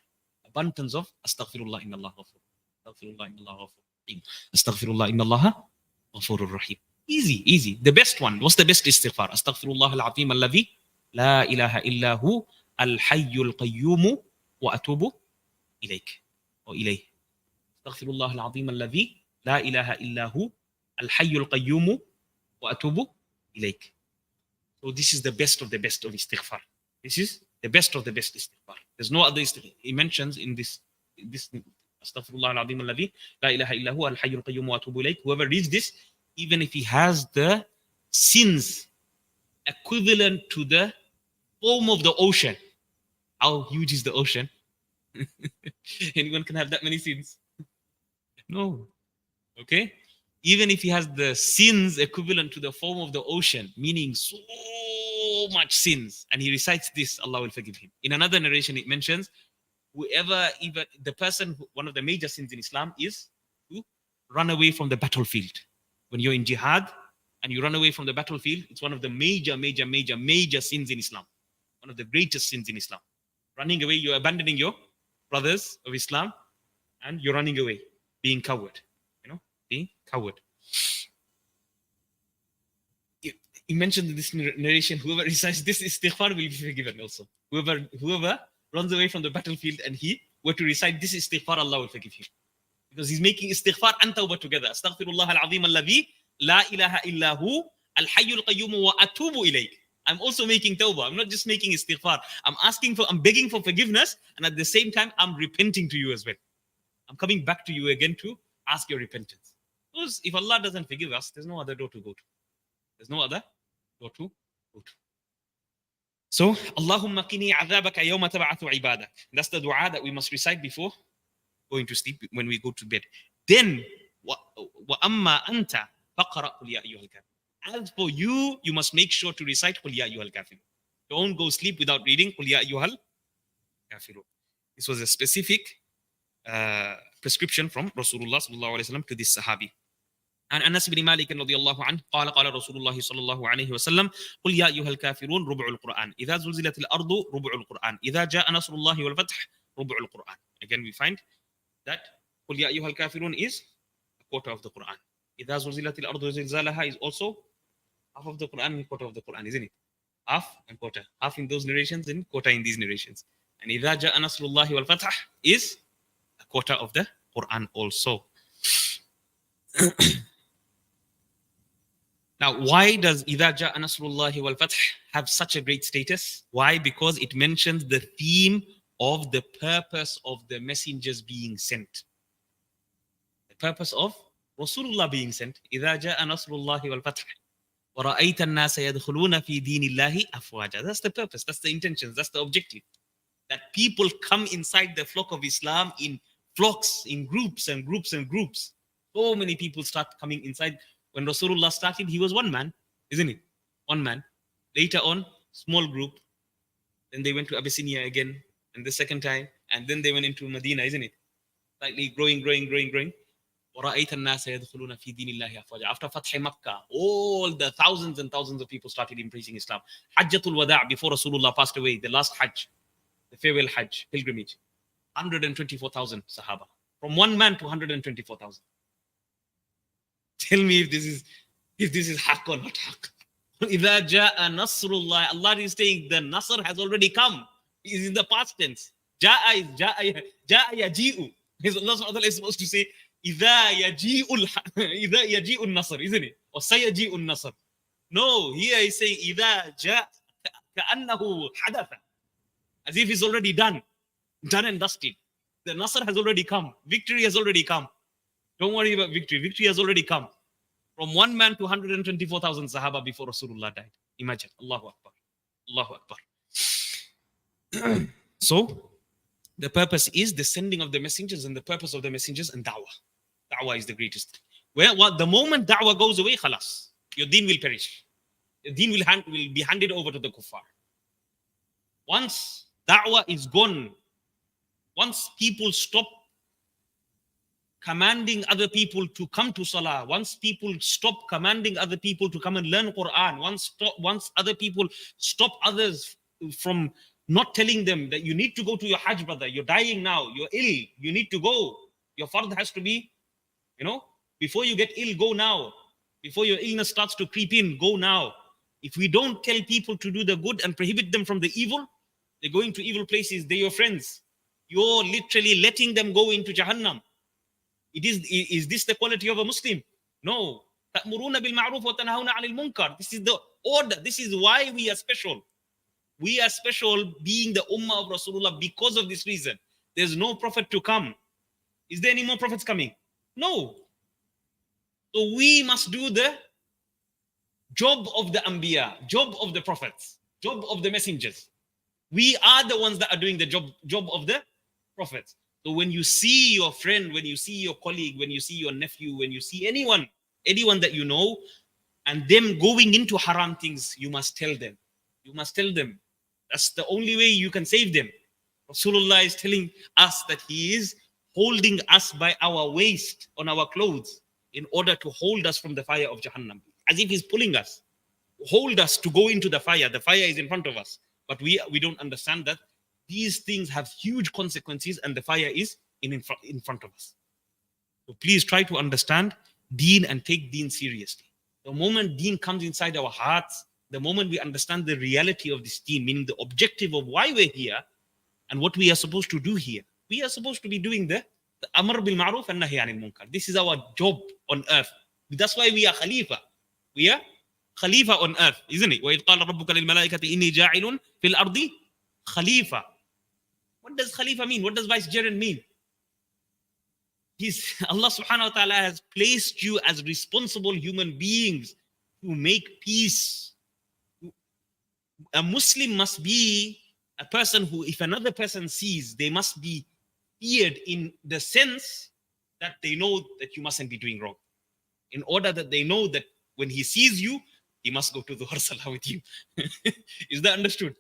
Abundance of astaghfirullah inna Allah ghafur. Astaghfirullah inna Allah ghafur. Astaghfirullah inna Allah ghafurur rahim. Easy. The best one. What's the best istighfar? Astaghfirullah al-azim alladhi la ilaha illa hu al-hayyul qayyum wa atubu ilayk. Or ilayh. Astaghfirullah al-azim alladhi la ilaha illa hu al-hayyul qayyum wa atubu ilayk. So this is the best of istighfar. This is the best of the best istighfar. There's no other istighfar. He mentions in this Astaghfirullah al-azim alladhi la ilaha illa hu al-hayyul qayyum wa atubu ilayk. Whoever reads this, even if he has the sins equivalent to the foam of the ocean. How huge is the ocean? Anyone can have that many sins? No. Okay? Even if he has the sins equivalent to the foam of the ocean, meaning so much sins, and he recites this, Allah will forgive him. In another narration, it mentions, one of the major sins in Islam is to run away from the battlefield. When you're in jihad and you run away from the battlefield, it's one of the major sins in Islam. One of the greatest sins in Islam. Running away, you're abandoning your brothers of Islam and you're running away, being coward. Being coward. He mentioned in this narration, whoever recites this istighfar will be forgiven also. Whoever runs away from the battlefield and he were to recite this istighfar, Allah will forgive him. Because he's making istighfar and tawbah together. Astaghfirullah al-azim alladhi la ilaha illa hu al-hayyul qayyum wa atubu ilayk. I'm also making tawbah. I'm not just making istighfar. I'm begging for forgiveness, and at the same time, I'm repenting to you as well. I'm coming back to you again to ask your repentance. Because if Allah doesn't forgive us, there's no other door to go to. There's no other door to go to. So, Allahumma qini adhabaka yawma tab'athu ibadak. That's the dua that we must recite before going to sleep, when we go to bed. Then, wa amma anta faqra qul ya ayyuhal kafirun. As for you, you must make sure to recite qul ya ayyuhal kafirun. Don't go sleep without reading qul ya ayyuhal Kafirun. This was a specific prescription from Rasulullah sallallahu alaihi wasallam to this Sahabi. عن أنس بن مالك رضي الله عنه قال قال رسول الله صلى الله عليه وسلم قل يا أيها الكافرون ربع القرآن إذا زلزلت الأرض ربع القرآن إذا جاء نصر الله والفتح ربع القرآن. Again we find that قل يا أيها الكافرون is a quarter of the Quran. إذا زلزلت الأرض زلزالها is also half of the Quran and quarter of the Quran, isn't it? Half and quarter. Half in those narrations and quarter in these narrations. And إذا جاء نصر الله والفتح is a quarter of the Quran also. Now, why does إِذَا جَاءَ نَصْرُ اللَّهِ وَالْفَتْحِ have such a great status? Why? Because it mentions the theme of the purpose of the messengers being sent. The purpose of Rasulullah being sent. إِذَا جَاءَ نَصْرُ اللَّهِ وَالْفَتْحِ وَرَأَيْتَ النَّاسَ يَدْخُلُونَ فِي دِينِ اللَّهِ أَفْوَاجًا. That's the purpose, that's the intention, that's the objective. That people come inside the flock of Islam in flocks, in groups and groups and groups. So many people start coming inside. When Rasulullah started, he was one man, isn't it? One man. Later on, small group. Then they went to Abyssinia again, and the second time, and then they went into Medina, isn't it? Slightly growing. After Fath Makkah, all the thousands and thousands of people started embracing Islam. Hajjatul Wada', before Rasulullah passed away, the last Hajj, the farewell Hajj, pilgrimage, 124,000 Sahaba. From one man to 124,000. Tell me if this is haqq or not haqq. إِذَا جَاءَ نَصْرُ اللَّهِ. Allah is saying the Nasr has already come. It is in the past tense. جَاءَ يَجِيءُ. Allah is supposed to say إِذَا يَجِيءُ النَّصْرِ, isn't it? Or سَيَجِيءُ النَّصْرِ. No, here he's saying إِذَا جَاءَ كَأَنَّهُ حَدَثَ. As if it's already done and dusted. The Nasr has already come. Victory has already come. Don't worry about victory. Victory has already come. From one man to 124,000 Sahaba before Rasulullah died. Imagine. Allahu Akbar. Allahu Akbar. So, the purpose is the sending of the messengers, and the purpose of the messengers and da'wah. Da'wah is the greatest. The moment da'wah goes away, khalas, your deen will perish. Your deen will be handed over to the kuffar. Once da'wah is gone, once people stop commanding other people to come to Salah, once people stop commanding other people to come and learn Quran, once other people stop others from not telling them that you need to go to your Hajj, brother, you're dying now, you're ill, you need to go. Your fard has to be, before you get ill, go now. Before your illness starts to creep in, go now. If we don't tell people to do the good and prohibit them from the evil, they're going to evil places, they're your friends. You're literally letting them go into Jahannam. Is this the quality of a Muslim? No. تَأْمُرُونَ بِالْمَعْرُوفِ وَتَنْهَوْنَ عَنِ الْمُنْكَرِ. This is the order. This is why we are special. We are special being the ummah of Rasulullah because of this reason. There's no prophet to come. Is there any more prophets coming? No. So we must do the job of the Anbiya, job of the prophets, job of the messengers. We are the ones that are doing the job of the prophets. So when you see your friend, when you see your colleague, when you see your nephew, when you see anyone that you know, and them going into haram things, you must tell them. You must tell them. That's the only way you can save them. Rasulullah is telling us that he is holding us by our waist on our clothes in order to hold us from the fire of Jahannam. As if he's pulling us. Hold us to go into the fire. The fire is in front of us. But we don't understand that these things have huge consequences and the fire is in front of us. So please try to understand deen and take deen seriously. The moment deen comes inside our hearts, the moment we understand the reality of this deen, meaning the objective of why we're here and what we are supposed to do here, we are supposed to be doing the amr bil ma'ruf and nahy anil munkar. This is our job on earth. That's why we are khalifa. We are khalifa on earth, isn't it? وَإِذْ قَالَ رَبُّكَ لِلْمَلَائِكَةِ إِنِّي جَاعِلٌ فِي الْأَرْضِ khalifa. What does khalifa mean? What does vicegerent mean? Allah subhanahu wa ta'ala has placed you as responsible human beings to make peace. A Muslim must be a person who, if another person sees, they must be feared in the sense that they know that you mustn't be doing wrong. In order that they know that when he sees you, he must go to the Dhuhr Salah with you. Is that understood?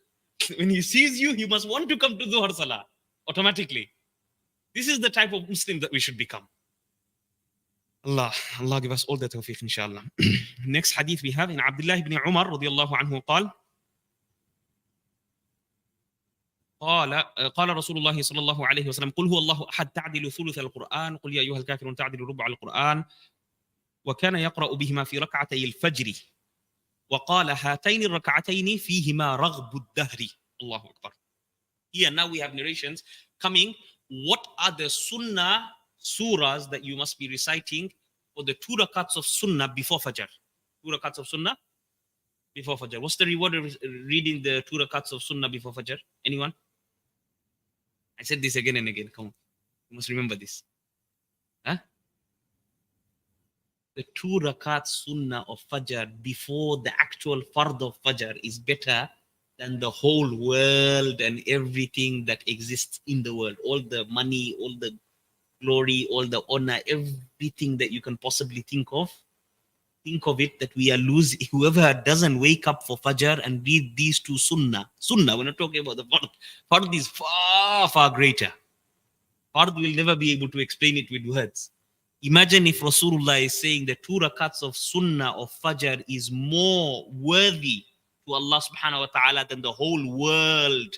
When he sees you, he must want to come to Dhuhr Salah automatically. This is the type of Muslim that we should become. Allah give us all the tawfiq, inshallah. Next hadith we have in Abdullah ibn Umar radiyallahu anhu قال قال رسول الله صلى الله عليه وسلم قل هو الله أحد تعدل ثلث القرآن قل يا أيها الكافرون تعدل ربع القرآن وكان يقرأ بهما في ركعتي الفجر وقال هاتين الركعتين فيهما رغب الدهر. الله أكبر. Here now we have narrations coming. What are the sunnah surahs that you must be reciting for the 2 rakats of sunnah before Fajr? 2 rakats of sunnah before Fajr. What's the reward of reading the 2 rakats of sunnah before Fajr? Anyone? I said this again and again. Come on. You must remember this. Huh? The 2 rakats sunnah of Fajr before the actual fard of Fajr is better than the whole world and everything that exists in the world. All the money, all the glory, all the honor, everything that you can possibly think of. Think of it that we are losing. Whoever doesn't wake up for Fajr and read these 2 sunnah, we're not talking about the fard. Fard is far, far greater. Fard will never be able to explain it with words. Imagine if Rasulullah is saying the 2 rakats of sunnah of Fajr is more worthy to Allah subhanahu wa ta'ala than the whole world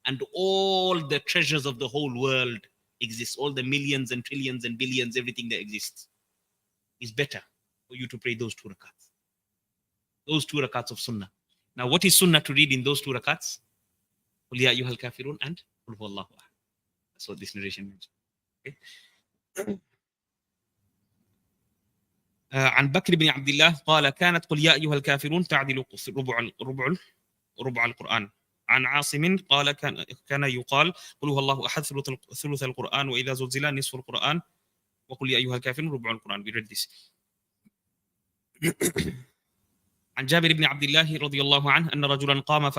and all the treasures of the whole world exists. All the millions and trillions and billions, everything that exists is better for you to pray those 2 rakats. Those 2 rakats of sunnah. Now, what is sunnah to read in those 2 rakats? قُلْ يَا أَيُّهَا الْكَافِرُونَ and قُلْ هُوَ اللَّهُ أَحَدٌ. That's what this narration means. Okay. عن بكر بن عبد الله قال كانت قل يا أيها الكافرون تعدل ربع القرآن. عن عاصم قال كان يقال قل هو الله أحد ثلث القرآن وإذا زلزل نصف القرآن وقل يا أيها الكافرون ربع القرآن. We read this. عن جابر بن عبد الله رضي الله عنه أن رجلا قام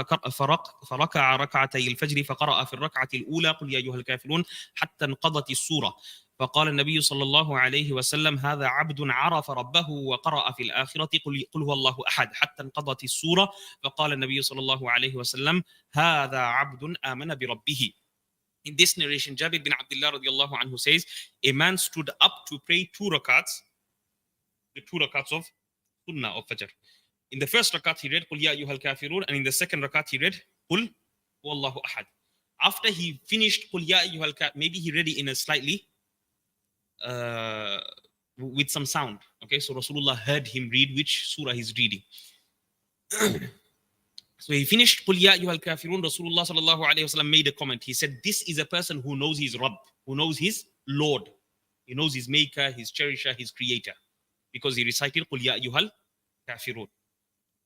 فركع ركعتي الفجر فقرأ في الركعة الأولى قل يا أيها الكافرون حتى انقضت السورة فقال النبي صلى الله عليه وسلم هذا عبد عرف ربه وقرأ في الآخرة قل هو الله أحد حتى انقضت السورة فقال النبي صلى الله عليه وسلم هذا عبد آمن بربه. In this narration, Jabir bin Abdullah radiallahu anhu says, a man stood up to pray 2 rakats, the 2 rakats of Sunnah of Fajr. In the first rakat, he read, قُلْ يَا أَيُّهَا الْكَافِرُونَ, and in the second rakat, he read, قُلْ هُوَ اللَّهُ أَحَدٌ. After he finished قُلْ يَا أَيُّهَا الْكَافِرُونَ, maybe he read it in a slightly, with some sound. Okay, so Rasulullah heard him read which surah he's reading. So he finished قُلْ يَا أَيُّهَا الْكَافِرُونَ. Rasulullah sallallahu alayhi wa sallam made a comment. He said, this is a person who knows his Rabb, who knows his Lord. He knows his maker, his cherisher, his creator. Because he recited قُلْ يَا أَيُّهَا الْكَافِرُونَ.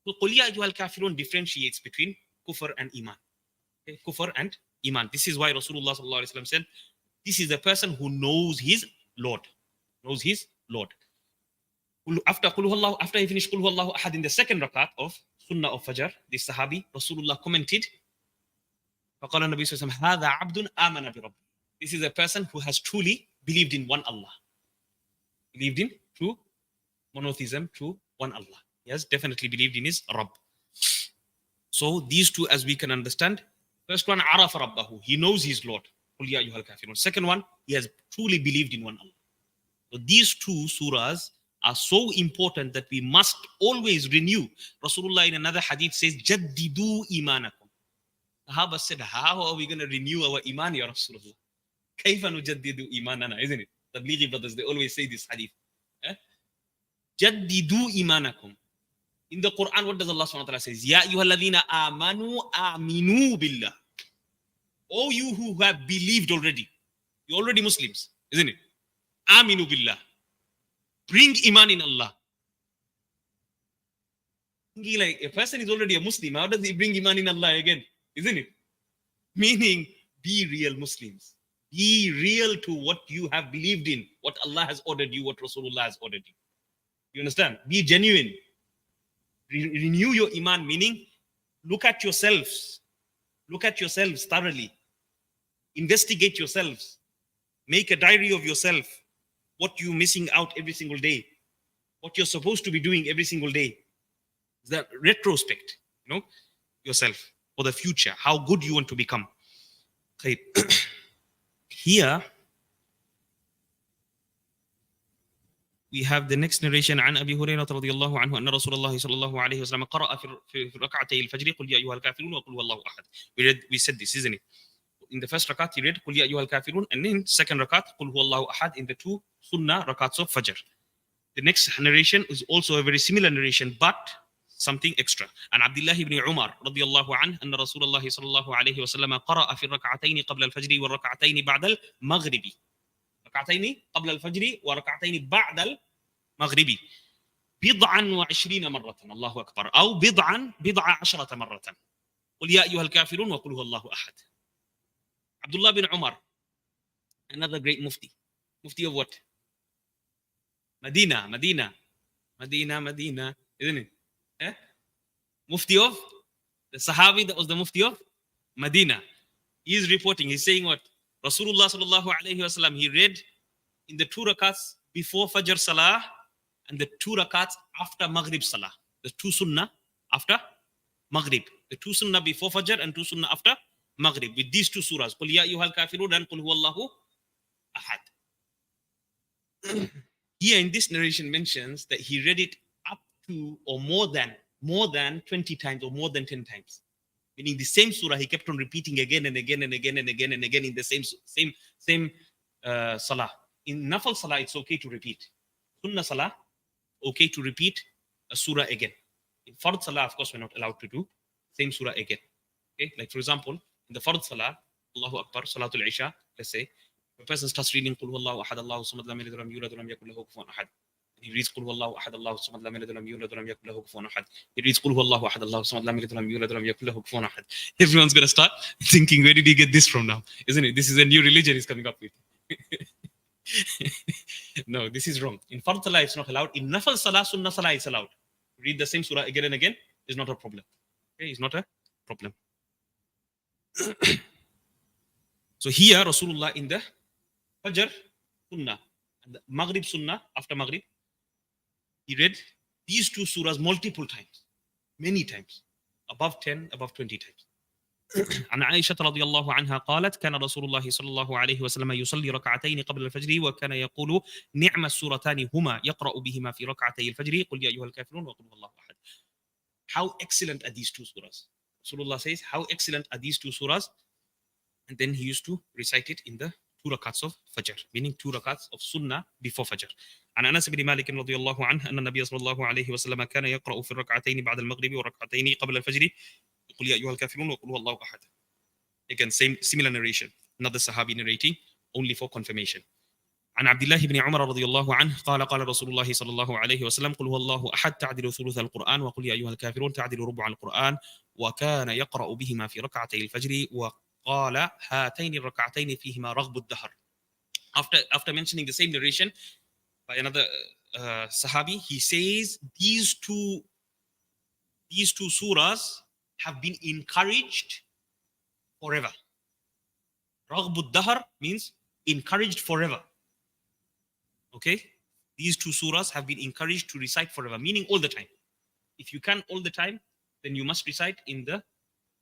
So قُلْ يَا أَيُّهَا الْكَافِرُونَ differentiates between kufr and iman. Okay? Kufr and iman. This is why Rasulullah sallallahu alayhi wa sallam said, this is a person who knows his Lord. Knows his Lord. After he finished قُلْ هُوَ اللَّهُ أَحَدٍ in the second rakat of Sunnah of Fajr, this Sahabi, Rasulullah commented, فَقَالَ النَّبِيُّ صَلَّى اللَّهُ عَلَيْهِ وَسَلَّمَ هَذَا عَبْدٌ آمَنَ بِرَبِّهِ. This is a person who has truly believed in one Allah. Believed in true monotheism, true one Allah. He has definitely believed in his Rabb. So these 2, as we can understand, first one, عَرَفَ رَبَّهُ, he knows his Lord. قُلْ يَا أَيُّهَا الْكَافِرُونَ. Second one, he has truly believed in one Allah. So these 2 surahs are so important that we must always renew. Rasulullah in another hadith says, Jaddidu imanakum. Sahaba said, how are we going to renew our iman, ya Rasulullah? Kayfa nujaddidu imanana, isn't it? Tablighi brothers, they always say this hadith. Jaddidu imanakum. In the Quran, what does Allah subhanahu wa ta'ala say? Ya ayyuhalladhina amanu aminu billah. All you who have believed already, you're already Muslims, isn't it? Aminu billah. Bring iman in Allah. Thinking like, a person is already a Muslim, how does he bring iman in Allah again? Isn't it? Meaning, be real Muslims. Be real to what you have believed in, what Allah has ordered you, what Rasulullah has ordered you. You understand? Be genuine. Renew your iman, meaning, look at yourselves. Look at yourselves thoroughly. Investigate yourselves. Make a diary of yourself. What you're missing out every single day, what you're supposed to be doing every single day. Is that retrospect, yourself. for the future, how good you want to become. Okay. Here we have the next narration عن أبي هريرة رضي الله عنه أن رسول الله صلى الله عليه وسلم قرأ في ركعتي الفجر قل يا أيها الكافرون وقل هو الله أحد. We said this, isn't it? In the first rakat he read قل يا أيها الكافرون, and in second rakat قل هو الله أحد in the two sunnah rakats of Fajr. The next narration is also a very similar narration, but something extra. عن عبد الله بن عمر رضي الله عنه أن رسول الله صلى الله عليه وسلم قرأ في الركعتين قبل الفجر والركعتين بعد المغرب. ركعتين قبل الفجر وركعتين بعد المغرب 27 مرة. الله أكبر. أو بضع عشرة مرة. قل يا أيها الكافرون وقل هو الله أحد. Abdullah bin Umar, another great mufti. Mufti of what? Medina, isn't it? Eh? Mufti of the Sahabi that was the Mufti of Medina. He is reporting, he's saying what? Rasulullah sallallahu alayhi wasallam, he read in the two rakats before Fajr Salah and the two rakats after Maghrib Salah. The two sunnah after Maghrib. The two sunnah before Fajr and two sunnah after Maghrib. With these two surahs. قُلْ يَا أَيُّهَا الْكَافِرُونَ and قُلْ هُوَ اللَّهُ أَحَدٌ. Here in this narration mentions that he read it up to or more than 20 times or more than 10 times. Meaning the same surah he kept on repeating again and again and again and again and again in the same salah. In Nafal Salah, it's okay to repeat. Sunnah Salah, okay to repeat a surah again. In Fard Salah, of course, we're not allowed to do same surah again. Okay, like for example, in the Fard Salah, Allahu Akbar, Salatul Isha, let's say, a person starts reading Qul Huwallahu Ahad, Allahu Samad, Lam Yalid Walam Yulad Walam Yakul Lahu Kufuwan Ahad. He reads Qul Huwallahu Ahad, Allahu Samad, Lam Yalid Walam Yulad Walam Yakul Lahu Kufuwan Ahad. He reads Qul Huwallahu Ahad, Allahu Samad, Lam Yalid Walam Yulad Walam Yakul Lahu Kufuwan Ahad. Everyone's going to start thinking, where did he get this from now? Isn't it? This is a new religion he's coming up with. No, this is wrong. In Fard Salah, it's not allowed. In Nafal Salah, Sunnah Salah, it's allowed. Read the same surah again and again is not a problem. Okay, it's not a problem. So here, Rasulullah in the Fajr Sunnah and the Maghrib Sunnah after Maghrib, he read these two surahs multiple times, many times, above 10, above 20 times. عن عائشة رضي الله عنها قالت كان رسول الله صلى الله عليه وسلم يصلي ركعتين قبل الفجر وكان يقول نعم السورتان هما يقرأ بهما في ركعتي الفجر قل يا أيها الكافرون وقل هو الله أحد. How excellent are these two surahs? Rasulullah says, how excellent are these two surahs? And then he used to recite it in the two rakats of Fajr, meaning two rakats of Sunnah before Fajr. عن أنس بن مالك رضي الله عنه أن النبي صلى الله عليه وسلم كان يقرأ في الركعتين بعد المغرب وركعتين قبل الفجر قل يا أيها الكافرون وقل هو الله أحد. Again, similar narration. Another Sahabi narrating, only for confirmation. عن عبد الله بن عمر رضي الله عنه قال قال رسول الله صلى الله عليه وسلم قل هو الله أحد تعدل ثلث القرآن وقل يا أيها الكافرون تعدل ربع القرآن وكان يقرأ بهما في ركعتي الفجر وقال هاتين الركعتين فيهما رغب الدهر. After mentioning the same narration by another Sahabi, he says these two surahs have been encouraged forever. Raghbud Dahr means encouraged forever. Okay? These two surahs have been encouraged to recite forever, meaning all the time. If you can all the time, then you must recite in the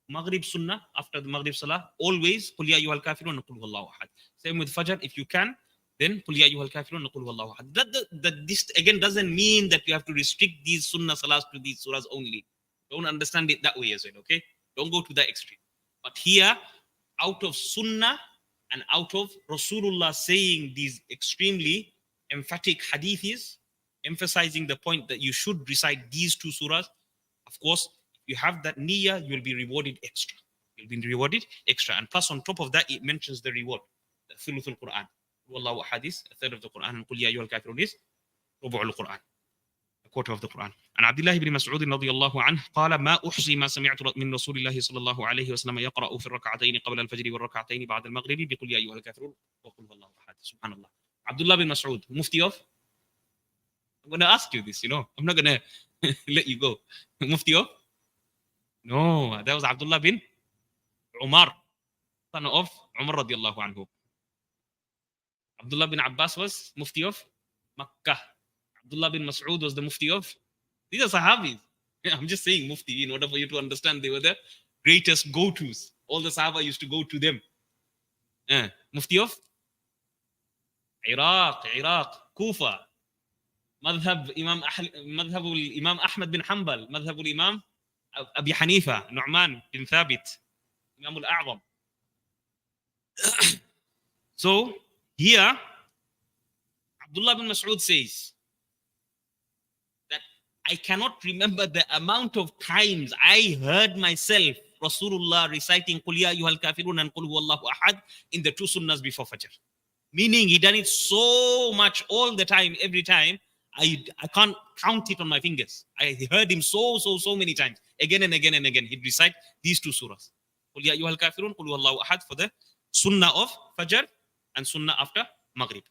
Maghrib Sunnah, after the Maghrib Salah, always Qul Ya Ayyuhal Kafirun and Qul Huwallahu Ahad. Same with Fajr, if you can, then Qul Ya Ayyuhal Kafirun and Qul Huwallahu Ahad. This again doesn't mean that you have to restrict these Sunnah Salahs to these surahs only. Don't understand it that way as well, okay? Don't go to that extreme. But here, out of Sunnah and out of Rasulullah saying these extremely emphatic hadiths, emphasizing the point that you should recite these two surahs, of course, if you have that niyyah, you will be rewarded extra. You'll be rewarded extra. And plus, on top of that, it mentions the reward, the thuluth al-Quran. Wallahu hadith, a third of the Quran, and Qul Ya Ayyuhal Kafirun is rubu' al-Quran, a quarter of the Quran. And Abdullah ibn Mas'ud رضي الله عنه قال ما أحصي ما سمعت من رسول الله صلى الله عليه وسلم يقرأ في الركعتين قبل الفجر والركعتين بعد المغرب بقل يا أيها الكافرون وقل هو الله أحد. سبحان الله. Abdullah bin Mas'ud, Mufti of? I'm going to ask you this, I'm not going to let you go. Mufti of? No, that was Abdullah bin Umar, son of Umar radiallahu anhu. Abdullah bin Abbas was Mufti of Makkah. Abdullah bin Mas'ud was the Mufti of? These are Sahabis. I'm just saying Mufti in order for you to understand they were the greatest go-tos. All the Sahaba used to go to them. Mufti of Iraq, Kufa, مذهب الإمام أحمد بن حنبل, مذهب الإمام أبي حنيفة, نعمان بن ثابت, Imam al-A'zam. So here Abdullah bin Mas'ud says that I cannot remember the amount of times I heard myself Rasulullah reciting Qul ya ayyuhal kafirun and Qul huwallahu ahad in the two sunnahs before Fajr. Meaning he done it so much all the time, every time. I can't count it on my fingers. I heard him so many times, again and again and again. He'd recite these two surahs. Qul ya ayyuhal kafirun, Qul huwallahu ahad for the sunnah of Fajr and sunnah after Maghrib.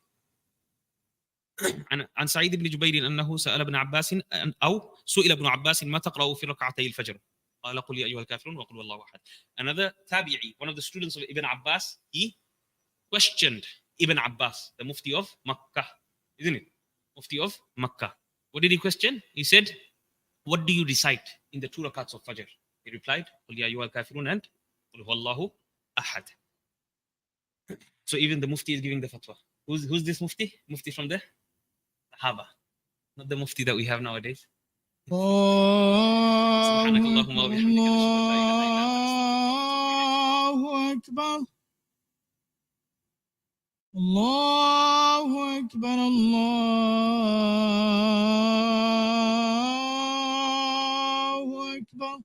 عن سعيد بن جبير أنه سأل ابن عباس أو سئل ابن عباس ما تقرأ في ركعتي الفجر قال قل يا أيها الكافرون وقل والله أحد. Another tabi'i, one of the students of Ibn Abbas, he questioned Ibn Abbas, the Mufti of Makkah, isn't it? Mufti of Makkah. What did he question? He said, what do you recite in the two rakats of Fajr? He replied, قل يا أيها الكافرون and قل والله أحد. So even the Mufti is giving the fatwa. Who's this Mufti? Mufti from the Sahaba, not the Mufti that we have nowadays. سبحانك اللهم وبحمدك الله أكبر الله أكبر الله أكبر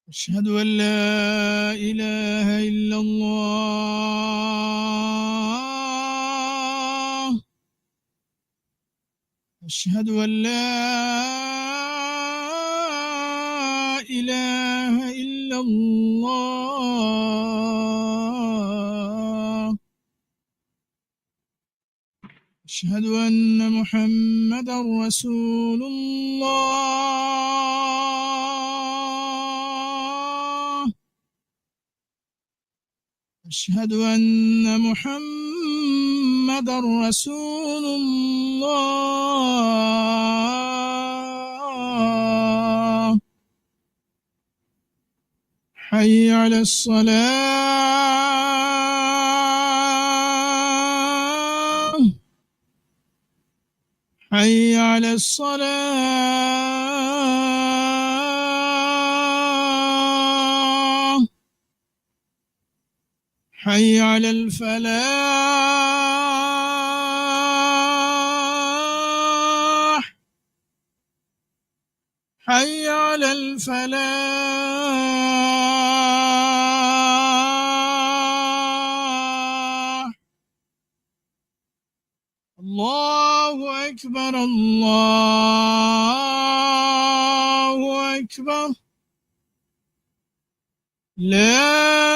أشهد أن لا إله إلا الله أشهد أن لا إله إلا الله أشهد أن محمدا رسول الله أشهد أن محمدا رسول الله حي على الصلاة حي على الصلاة حي على الفلاح حي على الفلاح الله أكبر الله أكبر لا